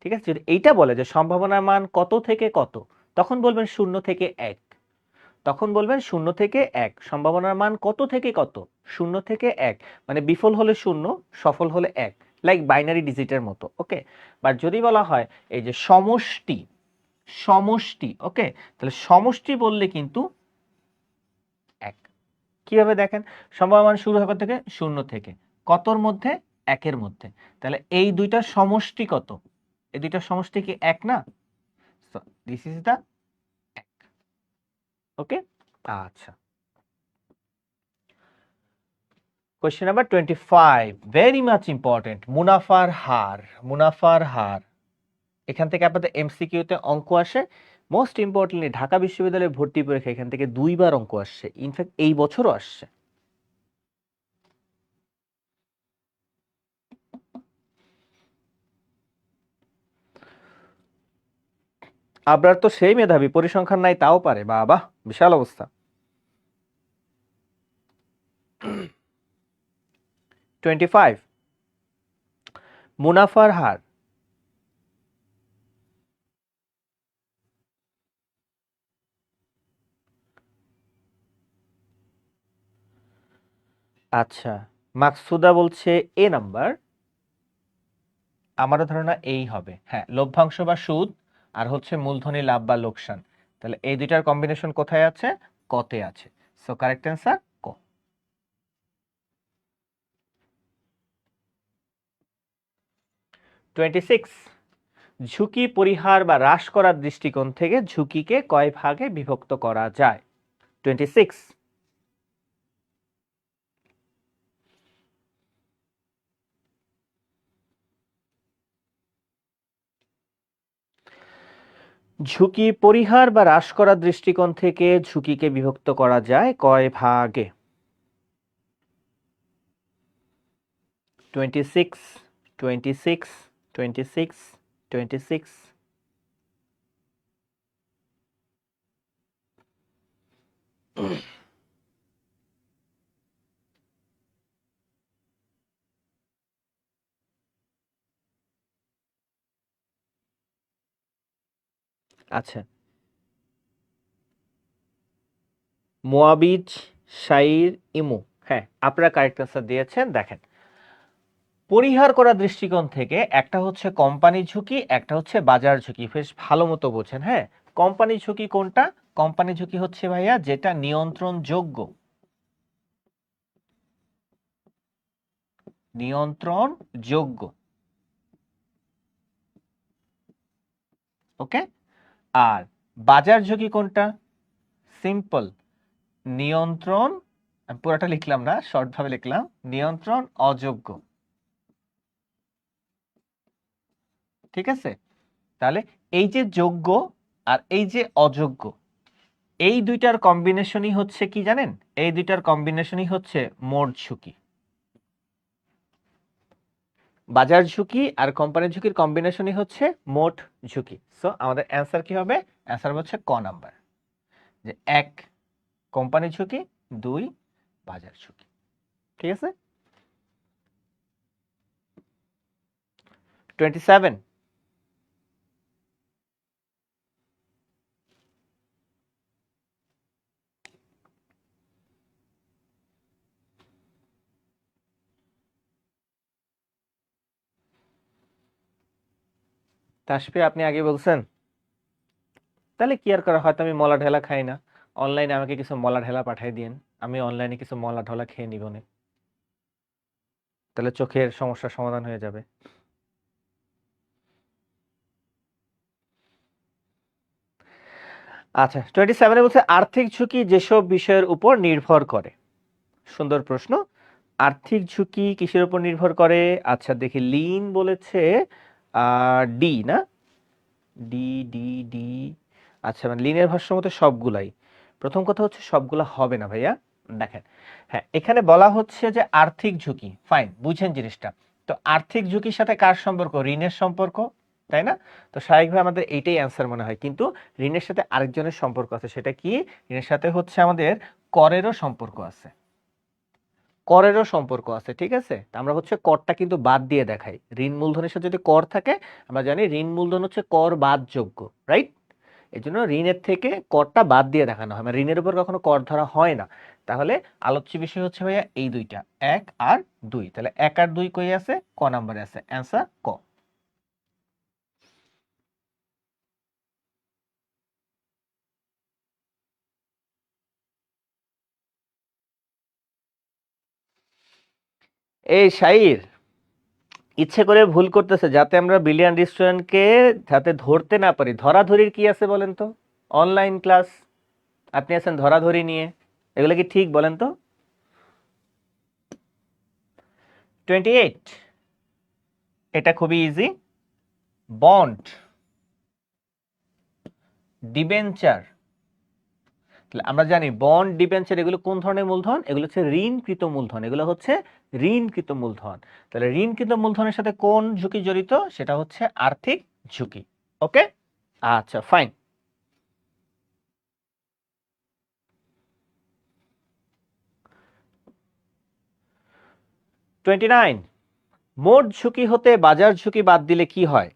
ঠিক আছে, যদি এইটা বলে যে সম্ভাবনার মান কত থেকে কত, তখন বলবেন 0 থেকে 1। তখন বলবেন 0 থেকে 1, সম্ভাবনার মান কত থেকে কত? 0 থেকে 1, মানে বিফল হলে 0, সফল হলে 1, লাইক বাইনারি ডিজিটের মতো। ওকে, বাট যদি বলা হয় এই যে সমষ্টি, সমষ্টি, ওকে, তাহলে সমষ্টি বললে কিন্তু 1। কিভাবে দেখেন, সম্ভাবনার মান শুরু হবে থেকে 0 থেকে, কতর মধ্যে? 1 এর মধ্যে। তাহলে এই দুইটার সমষ্টি কত? এই দুইটার সমষ্টি কি 1 না? So this is the 1। Okay, আচ্ছা। Question number 25, very much important, মুনাফার হার। মুনাফার হার, এখান থেকে আপনাদের এমসিকিউতে অঙ্ক আসে। মোস্ট ইম্পর্টেন্টলি ঢাকা বিশ্ববিদ্যালয়ে ভর্তি পরীক্ষা এখান থেকে 2বার অঙ্ক আসছে, ইনফ্যাক্ট এই বছরও আসছে। আপনার তো সেই মেধাবী, পরিসংখ্যান নাই তাও পারে, বাবা বিশাল অবস্থা। 25, মুনাফার হার। আচ্ছা, মাকসুদা বলছে এ নাম্বার, আমারও ধারণা এই হবে। হ্যাঁ, লভ্যাংশ বা সুদ, আর হচ্ছে মূলধনী লাভ বা লোকসান। তাহলে এই দুইটার কম্বিনেশন কোথায় আছে? কতে আছে। সো কারেক্ট অ্যান্সার ক। 26, ঝুঁকি পরিহার বা হ্রাস করার দৃষ্টিকোণ থেকে ঝুঁকিকে কয় ভাগে বিভক্ত করা যায়? 26, ঝুঁকি পরিহার বা হ্রাস করার দৃষ্টিকোণ থেকে ঝুঁকিকে বিভক্ত করা যায় কয় ভাগে? 26, 26, 26, 26। আচ্ছা, মোয়াবিজ, শাইর, ইমু, হ্যাঁ আপনারা কারেক্ট আনসার দিয়েছেন। দেখেন, পরিহার করার দৃষ্টিকোণ থেকে একটা হচ্ছে কোম্পানি ঝুঁকি, একটা হচ্ছে বাজার ঝুঁকি। বেশ ভালো মতো বোঝেন। হ্যাঁ, কোম্পানি ঝুঁকি কোনটা? কোম্পানি ঝুঁকি হচ্ছে ভাইয়া যেটা নিয়ন্ত্রণযোগ্য, নিয়ন্ত্রণযোগ্য। ওকে, আর বাজার ঝুঁকি কোনটা? সিম্পল, নিয়ন্ত্রণ, আমি পুরোটা লিখলাম না, শর্ট ভাবে লিখলাম, নিয়ন্ত্রণ অযোগ্য। ঠিক আছে, তাহলে এই যে যোগ্য আর এই যে অযোগ্য, এই দুইটার কম্বিনেশনই হচ্ছে কি জানেন? এই দুইটার কম্বিনেশনই হচ্ছে মোট ঝুঁকি। বাজার ঝুঁকি আর কোম্পানির ঝুঁকির কম্বিনেশনই হচ্ছে মোট ঝুঁকি। সো আমাদের অ্যান্সার কি হবে? অ্যান্সার হচ্ছে ক নাম্বার, যে 1 কোম্পানি ঝুঁকি, 2 বাজার ঝুঁকি। ঠিক আছে। 27, তাসফিয়া আপনি আগে বলছেন, তাহলে কি আর করা, হয়তো আমি মলা ঢেলা খাই না, অনলাইনে আমাকে কিছু মলা ঢেলা পাঠিয়ে দিন, আমি অনলাইনে কিছু মলা ঢলা খেয়ে নিব না, তাহলে চোখের সমস্যার সমাধান হয়ে যাবে। আচ্ছা, 27 বলছে আর্থিক ঝুঁকি যেসব বিষয়ের উপর নির্ভর করে। সুন্দর প্রশ্ন। আর্থিক ঝুঁকি কিসের উপর নির্ভর করে? আচ্ছা দেখি, লিন বলেছে ডি না, ডি ডি ডি। আচ্ছা, মানে লিনের ভাষ্য মতে সবগুলাই। প্রথম কথা হচ্ছে সবগুলা হবে না ভাইয়া। দেখেন, হ্যাঁ এখানে বলা হচ্ছে যে আর্থিক ঝুঁকি, ফাইন, বুঝেন জিনিসটা। তো আর্থিক ঝুঁকির সাথে কার সম্পর্ক? ঋণের সম্পর্ক, তাই না? তো স্বাভাবিকভাবে আমাদের এইটাই অ্যান্সার মনে হয়, কিন্তু ঋণের সাথে আরেকজনের সম্পর্ক আছে। সেটা কি? ঋণের সাথে হচ্ছে আমাদের করেরও সম্পর্ক আছে, করেরও সম্পর্ক আছে। ঠিক আছে, তা আমরা হচ্ছে করটা কিন্তু বাদ দিয়ে দেখাই। ঋণ মূলধনের সাথে যদি কর থাকে, আমরা জানি ঋণ মূলধন হচ্ছে কর বাদযোগ্য, রাইট? এই জন্য ঋণের থেকে করটা বাদ দিয়ে দেখানো হয়, মানে ঋণের উপর কখনো কর ধরা হয় না। তাহলে আলোচ্য বিষয় হচ্ছে ভাইয়া এই দুইটা, 1 আর 2। তাহলে 1 আর 2 কই আছে? ক নম্বরে আছে, অ্যান্সার ক। এই শাইর ইচ্ছে করে ভুল করতেছে যাতে আমরা ব্রিলিয়ান্ট রেস্টুরেন্টকে যাতে ধরতে না পারি। ধরাধরির কি আছে বলেন তো? অনলাইন ক্লাস, আপনি আছেন ধরাধরি নিয়ে, এগুলো কি ঠিক বলেন তো? 28, এটা খুবই ইজি। বন্ড, ডিবেঞ্চার, আমরা জানি বন্ড, ডিবেঞ্চার এগুলো কোন ধরনের মূলধন? এগুলো হচ্ছে ঋণকৃত মূলধন, এগুলো হচ্ছে ঋণকৃত মূলধন। তাহলে ঋণকৃত মূলধনের সাথে কোন ঝুঁকি জড়িত? সেটা হচ্ছে আর্থিক ঝুঁকি। ওকে, আচ্ছা ফাইন। 29, মোট ঝুঁকি হতে বাজার ঝুঁকি বাদ দিলে কি হয়?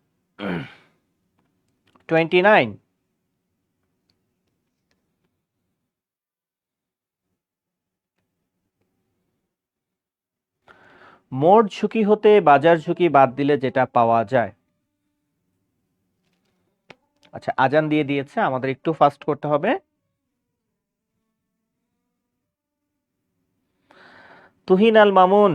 29, মোট ঝুঁকি হতে বাজার ঝুঁকি বাদ দিলে যেটা পাওয়া যায়। আচ্ছা, আজান দিয়ে দিয়েছে, আমাদের একটু ফাস্ট করতে হবে। তুহিন আল মামুন,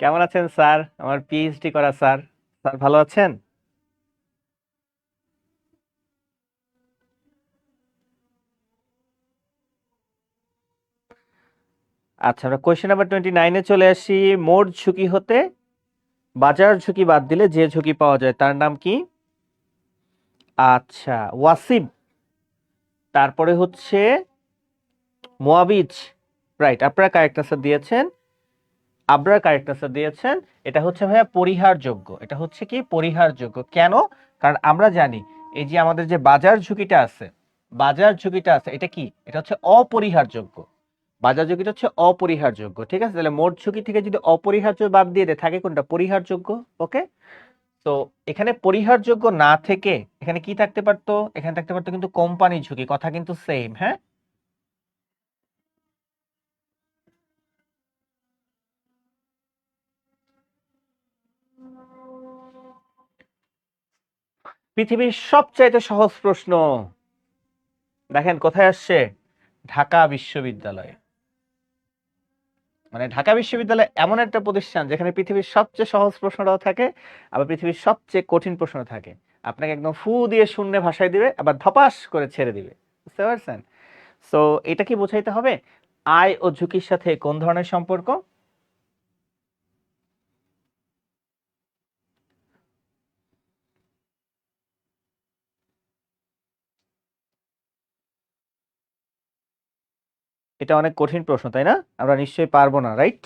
কেমন আছেন স্যার? আমার পিএইচডি করা স্যার। স্যার ভালো আছেন? আচ্ছা, আমরা কোয়েশ্চেন নাম্বার 29-এ চলে আসি। মোট ঝুঁকি হতে বাজার ঝুঁকি বাদ দিলে যে ঝুঁকি পাওয়া যায় তার নাম কি? আচ্ছা, ওয়াসিব, তারপরে হচ্ছে মোয়াবিজ। রাইট, আপনারা কারেক্ট আনসার দিয়েছেন, আপনারা কারেক্ট আনসার দিয়েছেন। এটা হচ্ছে ভাইয়া পরিহারযোগ্য। এটা হচ্ছে কি পরিহারযোগ্য? কেন? কারণ আমরা জানি এই যে আমাদের যে বাজার ঝুঁকিটা আছে, বাজার ঝুঁকিটা আছে, এটা কি? এটা হচ্ছে অপরিহারযোগ্য। বাজার ঝুঁকিটা হচ্ছে অপরিহারযোগ্য, ঠিক আছে? তাহলে মোট ঝুঁকি থেকে যদি অপরিহার্য বাদ দিয়ে দেয়, থাকে কোনটা? পরিহারযোগ্য। ওকে, তো এখানে পরিহারযোগ্য না থেকে এখানে কি থাকতে পারতো? এখানে থাকতে পারতো কিন্তু কোম্পানি ঝুঁকি। কথা কিন্তু সেম, হ্যাঁ? পৃথিবীর সবচাইতে সহজ প্রশ্ন, দেখেন কোথায় আসছে? ঢাকা বিশ্ববিদ্যালয়। মানে ঢাকা বিশ্ববিদ্যালয় এমন একটা প্রতিষ্ঠান যেখানে পৃথিবীর সবচেয়ে সহজ প্রশ্নটাও থাকে, আবার পৃথিবীর সবচেয়ে কঠিন প্রশ্ন থাকে। আপনাকে একদম ফু দিয়ে শূন্যে ভাসায় দিবে, আবার ধপাস করে ছেড়ে দিবে। বুঝতে পারছেন? সো এটা কি বোঝাইতে হবে? আয় ও ঝুঁকির সাথে কোন ধরনের সম্পর্ক? এটা অনেক কঠিন প্রশ্ন, তাই না? আমরা নিশ্চয়ই পারবো না, রাইট?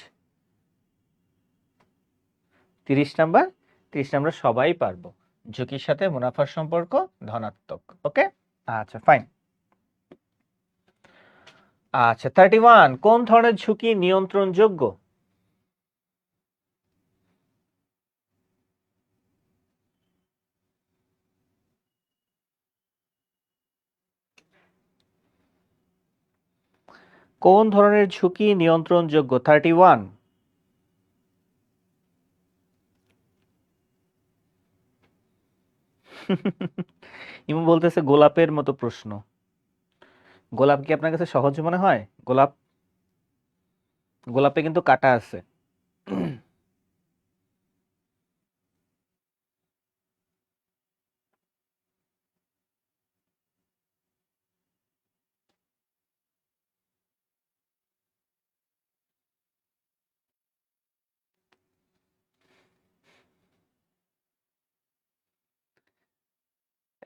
30 নাম্বার, 30 নাম্বার সবাই পারবো। ঝুঁকির সাথে মুনাফার সম্পর্ক ধনাত্মক। ওকে, আচ্ছা ফাইন। আচ্ছা, 31, কোন ধরনের ঝুঁকি নিয়ন্ত্রণযোগ্য? কোন ধরনের ঝুঁকি নিয়ন্ত্রণযোগ্য? 31, ইমু বলতেছে গোলাপের মতো প্রশ্ন। গোলাপ কি আপনার কাছে সহজ মনে হয়? গোলাপ, গোলাপে কিন্তু কাটা আছে।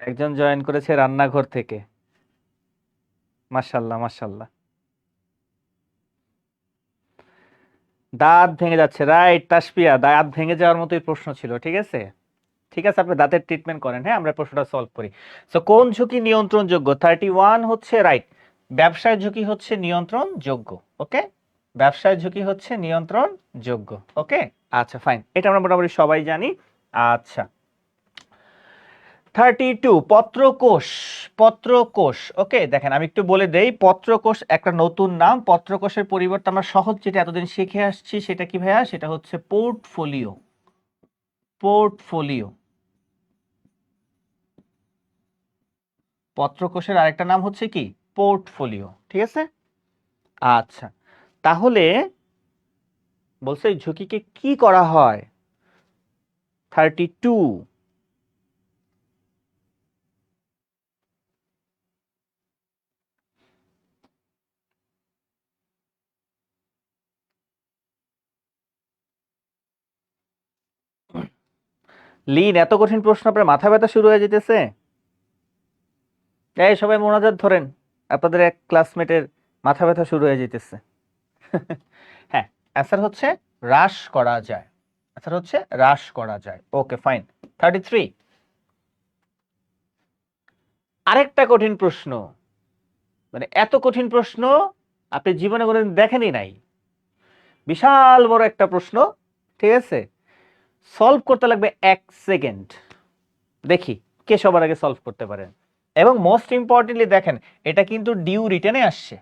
একজন জয়েন করেছে রান্নাঘর থেকে। মাশাল্লাহ মাশাল্লাহ। দাঁত ভেঙে যাচ্ছে, রাইট তাসপিয়া, দাঁত ভেঙে যাওয়ার মতোই প্রশ্ন ছিল। ঠিক আছে, ঠিক আছে, আপনি দাঁতের ট্রিটমেন্ট করেন, হ্যাঁ, আমরা প্রশ্নটা সলভ করি। সো কোন ঝুঁকি নিয়ন্ত্রণযোগ্য? 31 হচ্ছে রাইট। ব্যবসায় ঝুঁকি হচ্ছে নিয়ন্ত্রণযোগ্য। ওকে, ব্যবসায় ঝুঁকি হচ্ছে নিয়ন্ত্রণযোগ্য। ওকে, আচ্ছা ফাইন, এটা আমরা মোটামুটি সবাই জানি। আচ্ছা, 32 পত্রকোষ। পত্রকোষ, ওকে, দেখেন আমি একটু বলে দেই, পত্রকোষ একটা নতুন নাম। পত্রকোষের পরিবর্তে আমরা সহজ যেটা এতদিন শিখে আসছি সেটা কি ভাইয়া, সেটা হচ্ছে পোর্টফোলিও। পোর্টফোলিও, পত্রকোষের আরেকটা নাম হচ্ছে কি, পোর্টফোলিও, ঠিক আছে। আচ্ছা, তাহলে বলছে এই ঝুঁকিকে কি করা হয়। 32, লিন এত কঠিন প্রশ্ন আপনার মাথা ব্যথা শুরু হয়ে যেতেছে। এই সবাই মোনাজাত ধরেন, আপনাদের এক ক্লাসমেটের মাথা ব্যথা শুরু হয়ে যেতেছে। হ্যাঁ, অ্যান্সার হচ্ছে হ্রাস করা যায়। অ্যান্সার হচ্ছে হ্রাস করা যায়। Okay fine. 33, আরেকটা কঠিন প্রশ্ন, মানে এত কঠিন প্রশ্ন আপনি জীবনে কোনোদিন দেখেনই নাই। বিশাল বড় একটা প্রশ্ন, ঠিক আছে, সলভ করতে লাগবে 1 সেকেন্ড। দেখি কে সবার আগে সলভ করতে পারেন। এবং মোস্ট ইম্পর্টেন্টলি দেখেন, এটা কিন্তু ডিউ রিটেনে আসছে,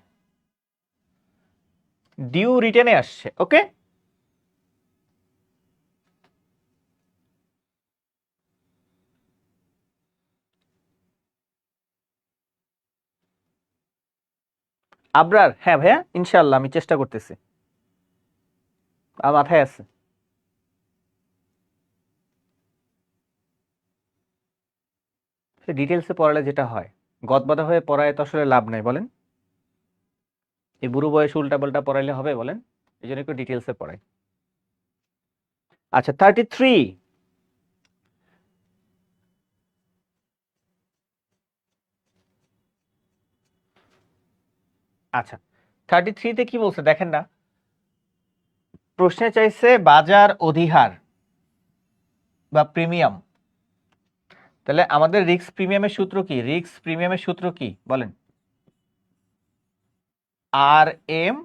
ডিউ রিটেনে আসছে, ওকে। আবরার, হ্যাঁ ভাইয়া ইনশাআল্লাহ আমি চেষ্টা করতেছি, আমার মাথায় আছে। ডিটেলসে পড়ালে যেটা হয়, গদবাঁধা হয়ে পড়ায় তো আসলে লাভ নাই বলেন। এই বুড়ো বয়সে উল্টাপাল্টা পড়াইলে হবে বলেন? এই জন্য একটু ডিটেলসে পড়াই। আচ্ছা 33, আচ্ছা 33তে কি বলছে দেখেন না, প্রশ্নে চাইছে বাজার অধিহার বা প্রিমিয়াম। তাহলে আমাদের রিস্ক প্রিমিয়ামের সূত্র কি, রিস্ক প্রিমিয়ামের সূত্র কি বলেন? আর এম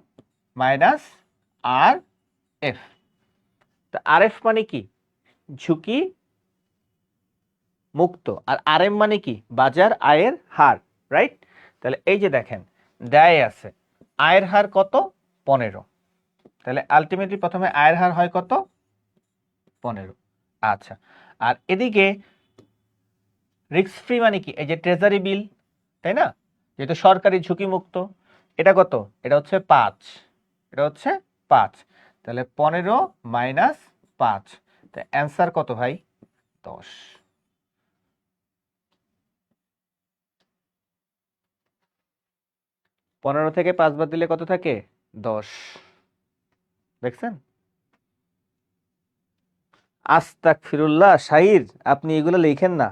মাইনাস আর এফ। তা আর এফ মানে কি, ঝুঁকি মুক্ত, আর আর এম মানে কি, বাজার আয়ের হার, রাইট। তাহলে এই যে দেখেন দেয় আছে আয়ের হার কত, 15। তাহলে আলটিমেটলি প্রথমে আয়ের হার হয় কত, 15। আচ্ছা, আর এদিকে রিস্ক ফ্রি মানে কি, এই যে ট্রেজারি বিল, তাই না, যেহেতু সরকারি ঝুঁকি মুক্ত, এটা কত, এটা হচ্ছে 5, এটা হচ্ছে 5। তাহলে 15 মাইনাস 5, তা অ্যান্সার কত ভাই, 10। 15 থেকে 5 বাদ দিলে কত থাকে, 10। দেখছেন? আস্তাগফিরুল্লাহ, শাহির আপনি এগুলো লিখেন না।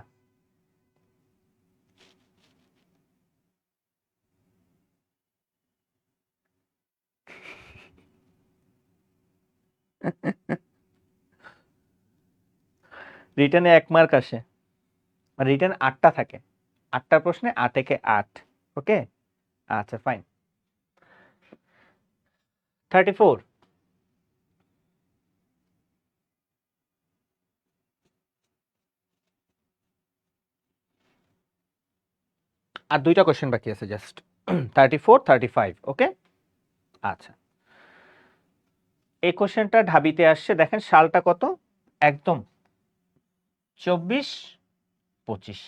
রিটার্নে 1 মার্ক আসে, রিটার্ন 8টা থাকে, 8টা প্রশ্নে 8 একে 8, ওকে। আচ্ছা ফাইন। 34, আর দুইটা কোশ্চেন বাকি আছে জাস্ট। 34, 35, ওকে। আচ্ছা, এই কোশ্চেনটা ঢাবিতে আসছে, দেখেন সালটা কত, একদম 24-25,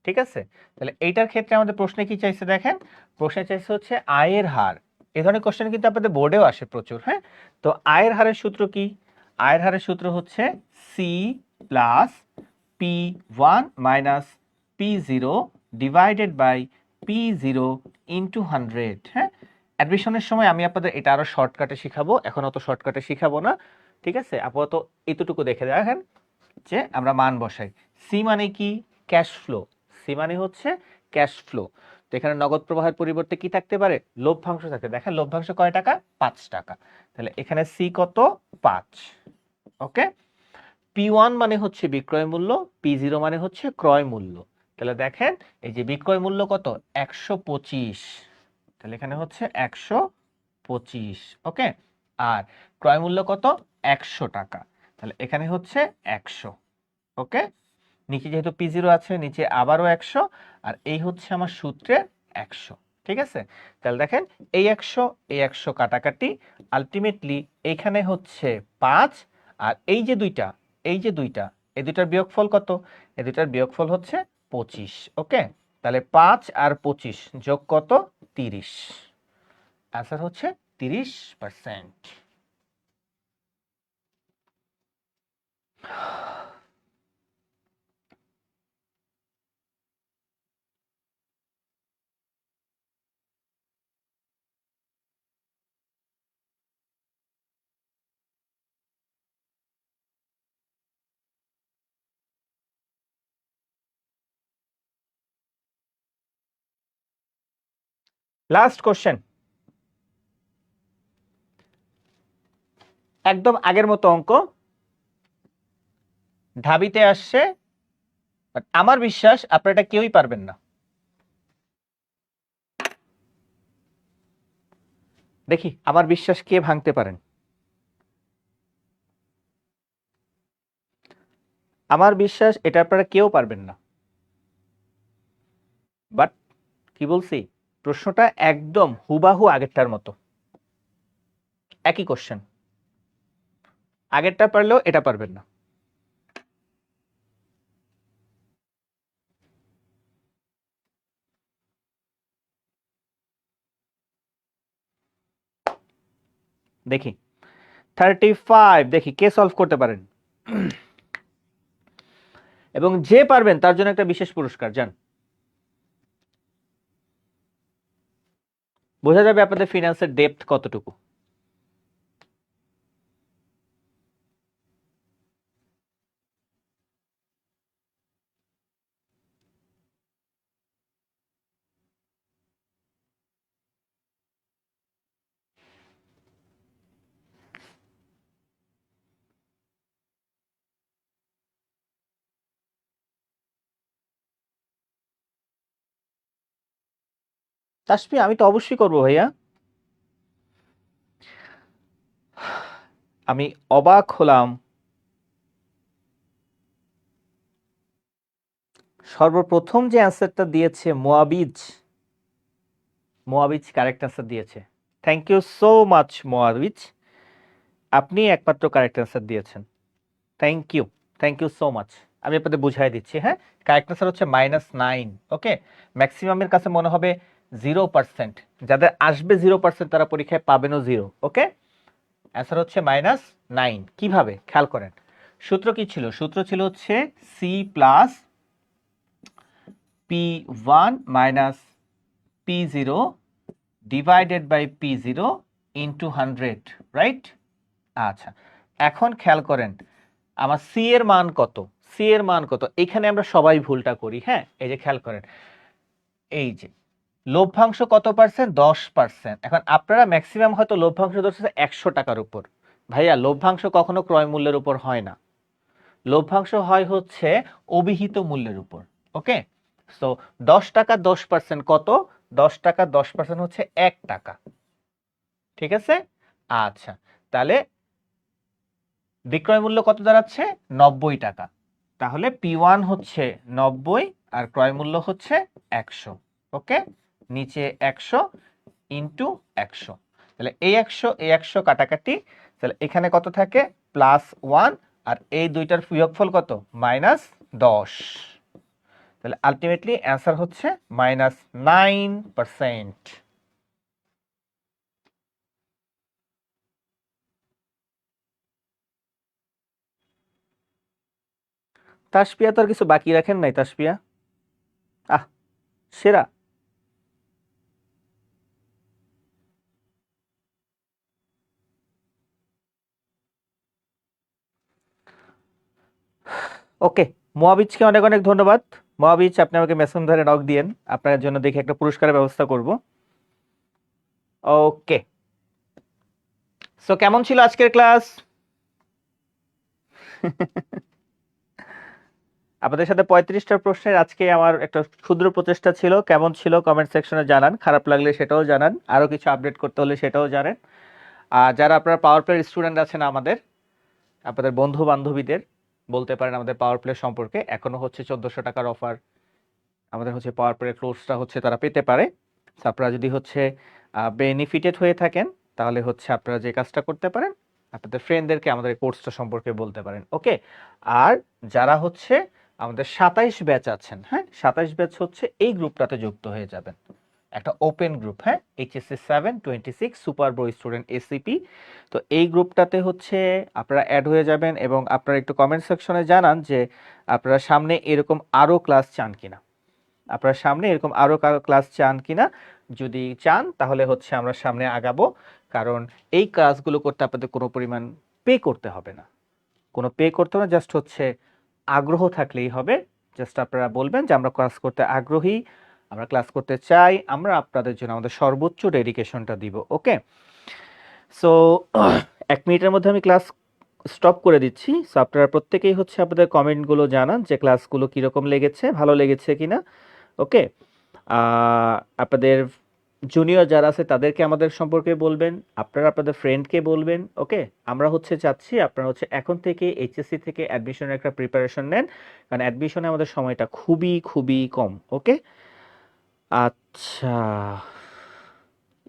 ঠিক আছে। তাহলে এইটার ক্ষেত্রে আমাদের প্রশ্নে কি চাইছে দেখেন, প্রশ্নে চাইছে হচ্ছে আয়ের হার। এই ধরনের কোশ্চেন কিন্তু আপনাদের বোর্ডেও আসে প্রচুর, হ্যাঁ। তো আয়ের হারের সূত্র কি, আয়ের হারের সূত্র হচ্ছে C plus P one minus P zero divided by P zero into 100, হ্যাঁ। অ্যাডমিশনের সময় আমি আপনাদের এটা আরো শর্টকাটে শিখাবো, এখন অত শর্টকাটে শিখাবো না, ঠিক আছে। আপাতত এতটুকু দেখে দেখেন যে আমরা মান বসাই। সি মানে কি, ক্যাশ ফ্লো। সি মানে হচ্ছে ক্যাশ ফ্লো। তো এখানে নগদ প্রবাহের পরিবর্তে কি থাকতে পারে, লভ্যাংশ থাকতে, দেখেন লভ্যাংশ কয় টাকা, 5 টাকা। তাহলে এখানে সি কত, 5, ওকে। পি ওয়ান মানে হচ্ছে বিক্রয় মূল্য, পি জিরো মানে হচ্ছে ক্রয় মূল্য। তাহলে দেখেন এই যে বিক্রয় মূল্য কত, 125, তাহলে এখানে হচ্ছে 125, ওকে। আর ক্রয় মূল্য কত, 100 টাকা, তাহলে এখানে হচ্ছে 100, ওকে। নিচে যেহেতু P0 আছে নিচে আবারও 100, আর এই হচ্ছে আমার সূত্রের 100। ঠিক আছে, তাহলে দেখেন এই 100 এই 100 কাটাকাটি, আলটিমেটলি এখানে হচ্ছে 5, আর এই যে দুইটা এই দুইটার বিয়োগফল কত? এই দুইটার বিয়োগফল হচ্ছে 25। ওকে, তাহলে 5 আর 25 যোগ কত? 30। আনসার হচ্ছে 30%। লাস্ট কোশ্চেন, একদম আগের মতো অঙ্ক, ঢাবিতে আসছে, বাট আমার বিশ্বাস আপনারা এটা কেউই পারবেন না। দেখি আমার বিশ্বাস কে ভাঙতে পারেন। আমার বিশ্বাস এটা আপনারা কেউ পারবেন না, বাট কি বলছি, প্রশ্নটা একদম হুবাহু আগেরটার মতো, একই কোশ্চেন, আগেরটা পারলেও এটা পারবেন না। দেখি 35, দেখি কে সলভ করতে পারেন, এবং যে পারবেন তার জন্য একটা বিশেষ পুরস্কার। যান, বোঝা যাবে আপনাদের ফিনান্সের ডেপথ কতটুকু। তাসফি, আমি তো অবশ্যই করবো ভাইয়া। আমি অবাক হলাম, সর্বপ্রথম যে অ্যান্সারটা দিয়েছে মোয়াবিজ কারেক্ট অ্যান্সার দিয়েছে। Thank you so much Moabiz, আপনি একমাত্র কারেক্ট অ্যান্সার দিয়েছেন। Thank you so much. আমি আপনাদের বুঝাই দিচ্ছি। হ্যাঁ, কারেক্ট অ্যান্সার হচ্ছে -9। ওকে, ম্যাক্সিমামের কাছে মনে হবে 0%, যাদের আসবে 0% তারা পরীক্ষায় পাবেনও 0। ওকে, অ্যান্সার হচ্ছে -9। কিভাবে খেয়াল করেন, সূত্র কি ছিল? সূত্র ছিল হচ্ছে C plus P1 minus P0 divided by P0 into 100, right? আচ্ছা, এখন খেয়াল করেন আমার সি এর মান কত, এখানে আমরা সবাই ভুলটা করি। হ্যাঁ, এই যে খেয়াল করেন, এই যে লভ্যাংশ কত পার্সেন্ট? 10%। এখন আপনারা ম্যাক্সিমাম হয়তো লভ্যাংশ ধরছে 100 টাকার উপর। ভাইয়া, লভ্যাংশ কখনো ক্রয় মূল্যের উপর হয় না, লভ্যাংশ হয় হচ্ছে অভিহিত মূল্যের উপর। ওকে, সো 10 টাকা 10% কত? 10 টাকা 10% হচ্ছে 1 টাকা। ঠিক আছে, আচ্ছা, তাহলে বিক্রয় মূল্য কত দাঁড়াচ্ছে? 90 টাকা। তাহলে P1 হচ্ছে 90 আর ক্রয় মূল্য হচ্ছে 100। ওকে, নিচে 100 ইন্টু 100, তাহলে এই 100 কাটাকাটি, তাহলে এখানে কত থাকে? +1, আর এই দুইটার বিয়োগফল কত? -10। তাহলে আলটিমেটলি অ্যান্সার হচ্ছে -9%। তাসপিয়া তো আর কিছু বাকি রাখেন নাই। তাসপিয়া, আহ, সেরা। ওকে, মোয়াবিজকে অনেক অনেক ধন্যবাদ। মোয়াবিজ, আপনি আমাকে মেসেঞ্জারে নক দিয়েন, আপনার জন্য দেখে একটা পুরস্কারের ব্যবস্থা করব। ওকে, সো কেমন ছিল আজকের ক্লাস? আপনাদের সাথে 35টা প্রশ্নের আজকে আমার একটা ক্ষুদ্র প্রচেষ্টা ছিল। কেমন ছিল কমেন্ট সেকশনে জানান, খারাপ লাগলে সেটাও জানান, আরও কিছু আপডেট করতে হলে সেটাও জানেন। আর যারা আপনারা পাওয়ার প্লের স্টুডেন্ট আছেন আমাদের, আপনাদের বন্ধু বান্ধবীদের বলতে পারেন আমাদের পাওয়ার প্লে সম্পর্কে। এখনো হচ্ছে 1400 টাকার অফার আমাদের হচ্ছে পাওয়ার প্লে কোর্সটা হচ্ছে তারা পেতে পারে। So, আপনারা যদি হচ্ছে বেনিফিটেড হয়ে থাকেন তাহলে হচ্ছে আপনারা যে কাজটা করতে পারেন আপনাদের ফ্রেন্ডদেরকে আমাদের কোর্সটা সম্পর্কে বলতে পারেন। ওকে, আর যারা হচ্ছে আমাদের 27 ব্যাচ আছেন, হ্যাঁ 27 ব্যাচ হচ্ছে এই গ্রুপটাতে যুক্ত হয়ে যাবেন। একটা ওপেন গ্রুপ, হ্যাঁ HSC 726 super bro student ACP. তো এই গ্রুপটাতে হচ্ছে আপনারা অ্যাড হয়ে যাবেন এবং আপনারা একটু কমেন্ট সেকশনে জানান যে আপনারা সামনে এরকম আরও ক্লাস চান কিনা, আপনারা সামনে এরকম আরও ক্লাস চান কিনা। যদি চান তাহলে হচ্ছে আমরা সামনে আগাবো, কারণ এই ক্লাসগুলো করতে আপনাদের কোনো পরিমাণ পে করতে হবে না, কোনো পে করতে হবে না, জাস্ট হচ্ছে আগ্রহ থাকলেই হবে। জাস্ট আপনারা বলবেন যে আমরা ক্লাস করতে আগ্রহী, আমরা ক্লাস করতে চাই, আমরা আপনাদের জন্য আমাদের সর্বোচ্চ ডেডিকেশনটা দিব। ওকে, সো 1 মিনিটের মধ্যে আমি ক্লাস স্টপ করে দিচ্ছি। সো আপনারা প্রত্যেকেই হচ্ছে আপনাদের কমেন্টগুলো জানান যে ক্লাসগুলো কীরকম লেগেছে, ভালো লেগেছে কিনা। ওকে, আপনাদের জুনিয়র যারা আছে তাদেরকে আমাদের সম্পর্কে বলবেন, আপনারা আপনাদের ফ্রেন্ডকে বলবেন। ওকে, আমরা হচ্ছে চাচ্ছি আপনারা হচ্ছে এখন থেকে এইচএসসি থেকে অ্যাডমিশনের একটা প্রিপারেশন নেন, কারণ অ্যাডমিশনে আমাদের সময়টা খুবই খুবই কম। ওকে, আচ্ছা,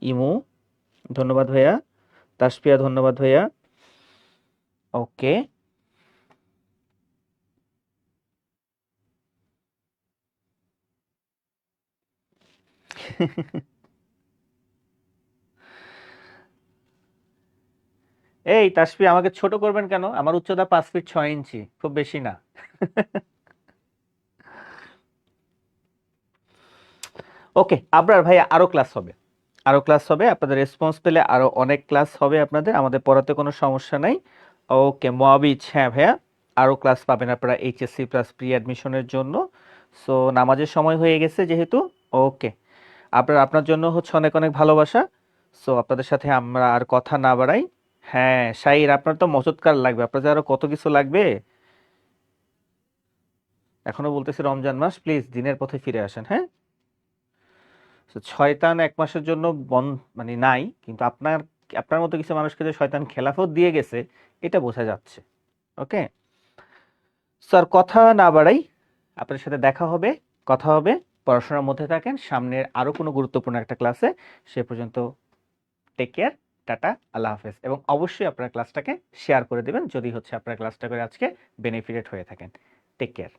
ইমু ধন্যবাদ ভাইয়া, তাসপিয়া ধন্যবাদ ভাইয়া। ওকে এই তাসফি আমাকে ছোট করবেন কেন? আমার উচ্চতা 5 ফিট 6 ইঞ্চি, খুব বেশি না। ওকে, আবরার ভাইয়া আরো ক্লাস হবে, আরো ক্লাস হবে, আপনাদের রেসপন্স পেলে আরো অনেক ক্লাস হবে আপনাদের, আমাদের পড়াতে কোনো সমস্যা নাই। ওকে মোয়াবিজ, হ্যাঁ ভাইয়া আরো ক্লাস পাবেন আপনারা এইচএসসি প্লাস প্রি অ্যাডমিশনের জন্য। সো নামাজের সময় হয়ে গেছে যেহেতু, ওকে আপনার জন্য হচ্ছে অনেক অনেক ভালোবাসা। সো আপনাদের সাথে আমরা আর কথা না বাড়াই। হ্যাঁ শাইর, আপনার তো মজদকার লাগবে, আপনাদের আরো কত কিছু লাগবে। এখনো বলতেছি রমজান মাস, প্লিজ দিনের পথে ফিরে আসেন। হ্যাঁ, তো শয়তান 1 মাসের জন্য মানে নাই, কিন্তু আপনার আপনার মতো কিছু মানুষকে যে শয়তান খেলাফত দিয়ে গেছে এটা বোঝা যাচ্ছে। ওকে, স্যার কথা না বাড়াই, আপনার সাথে দেখা হবে, কথা হবে। পড়াশোনার মধ্যে থাকেন, সামনের আরো কোনো গুরুত্বপূর্ণ একটা ক্লাসে। সে পর্যন্ত টেক কেয়ার, টাটা, আল্লাহ হাফেজ। এবং অবশ্যই আপনার ক্লাসটাকে শেয়ার করে দেবেন যদি হচ্ছে আপনার ক্লাসটা করে আজকে বেনিফিটেড হয়ে থাকেন। Take care.